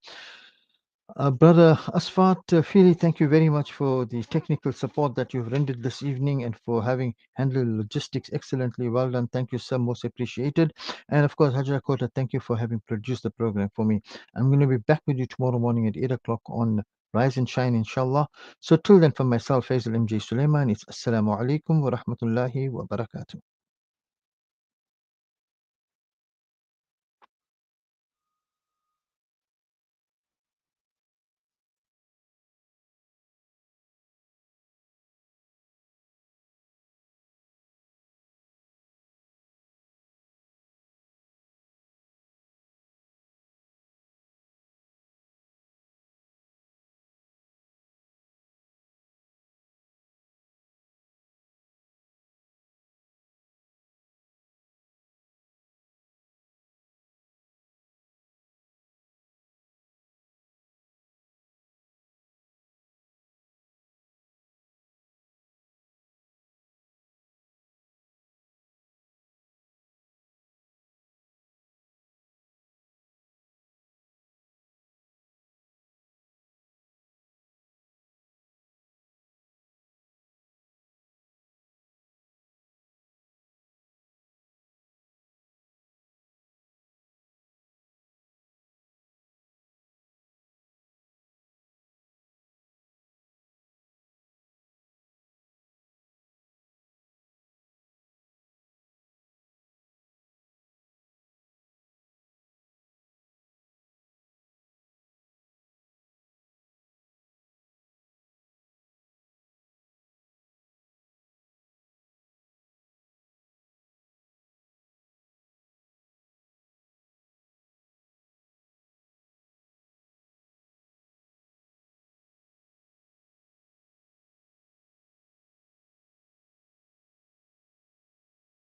Brother Asfat Fili, thank you very much for the technical support that you've rendered this evening and for having handled logistics excellently. Well done. Thank you, sir. Most appreciated. And of course, Hajra Kota, thank you for having produced the program for me. I'm going to be back with you tomorrow morning at 8 o'clock on Rise and Shine, inshallah. So till then, for myself, Faizal MJ Suleman, it's Assalamu alaikum wa rahmatullahi wa barakatuh.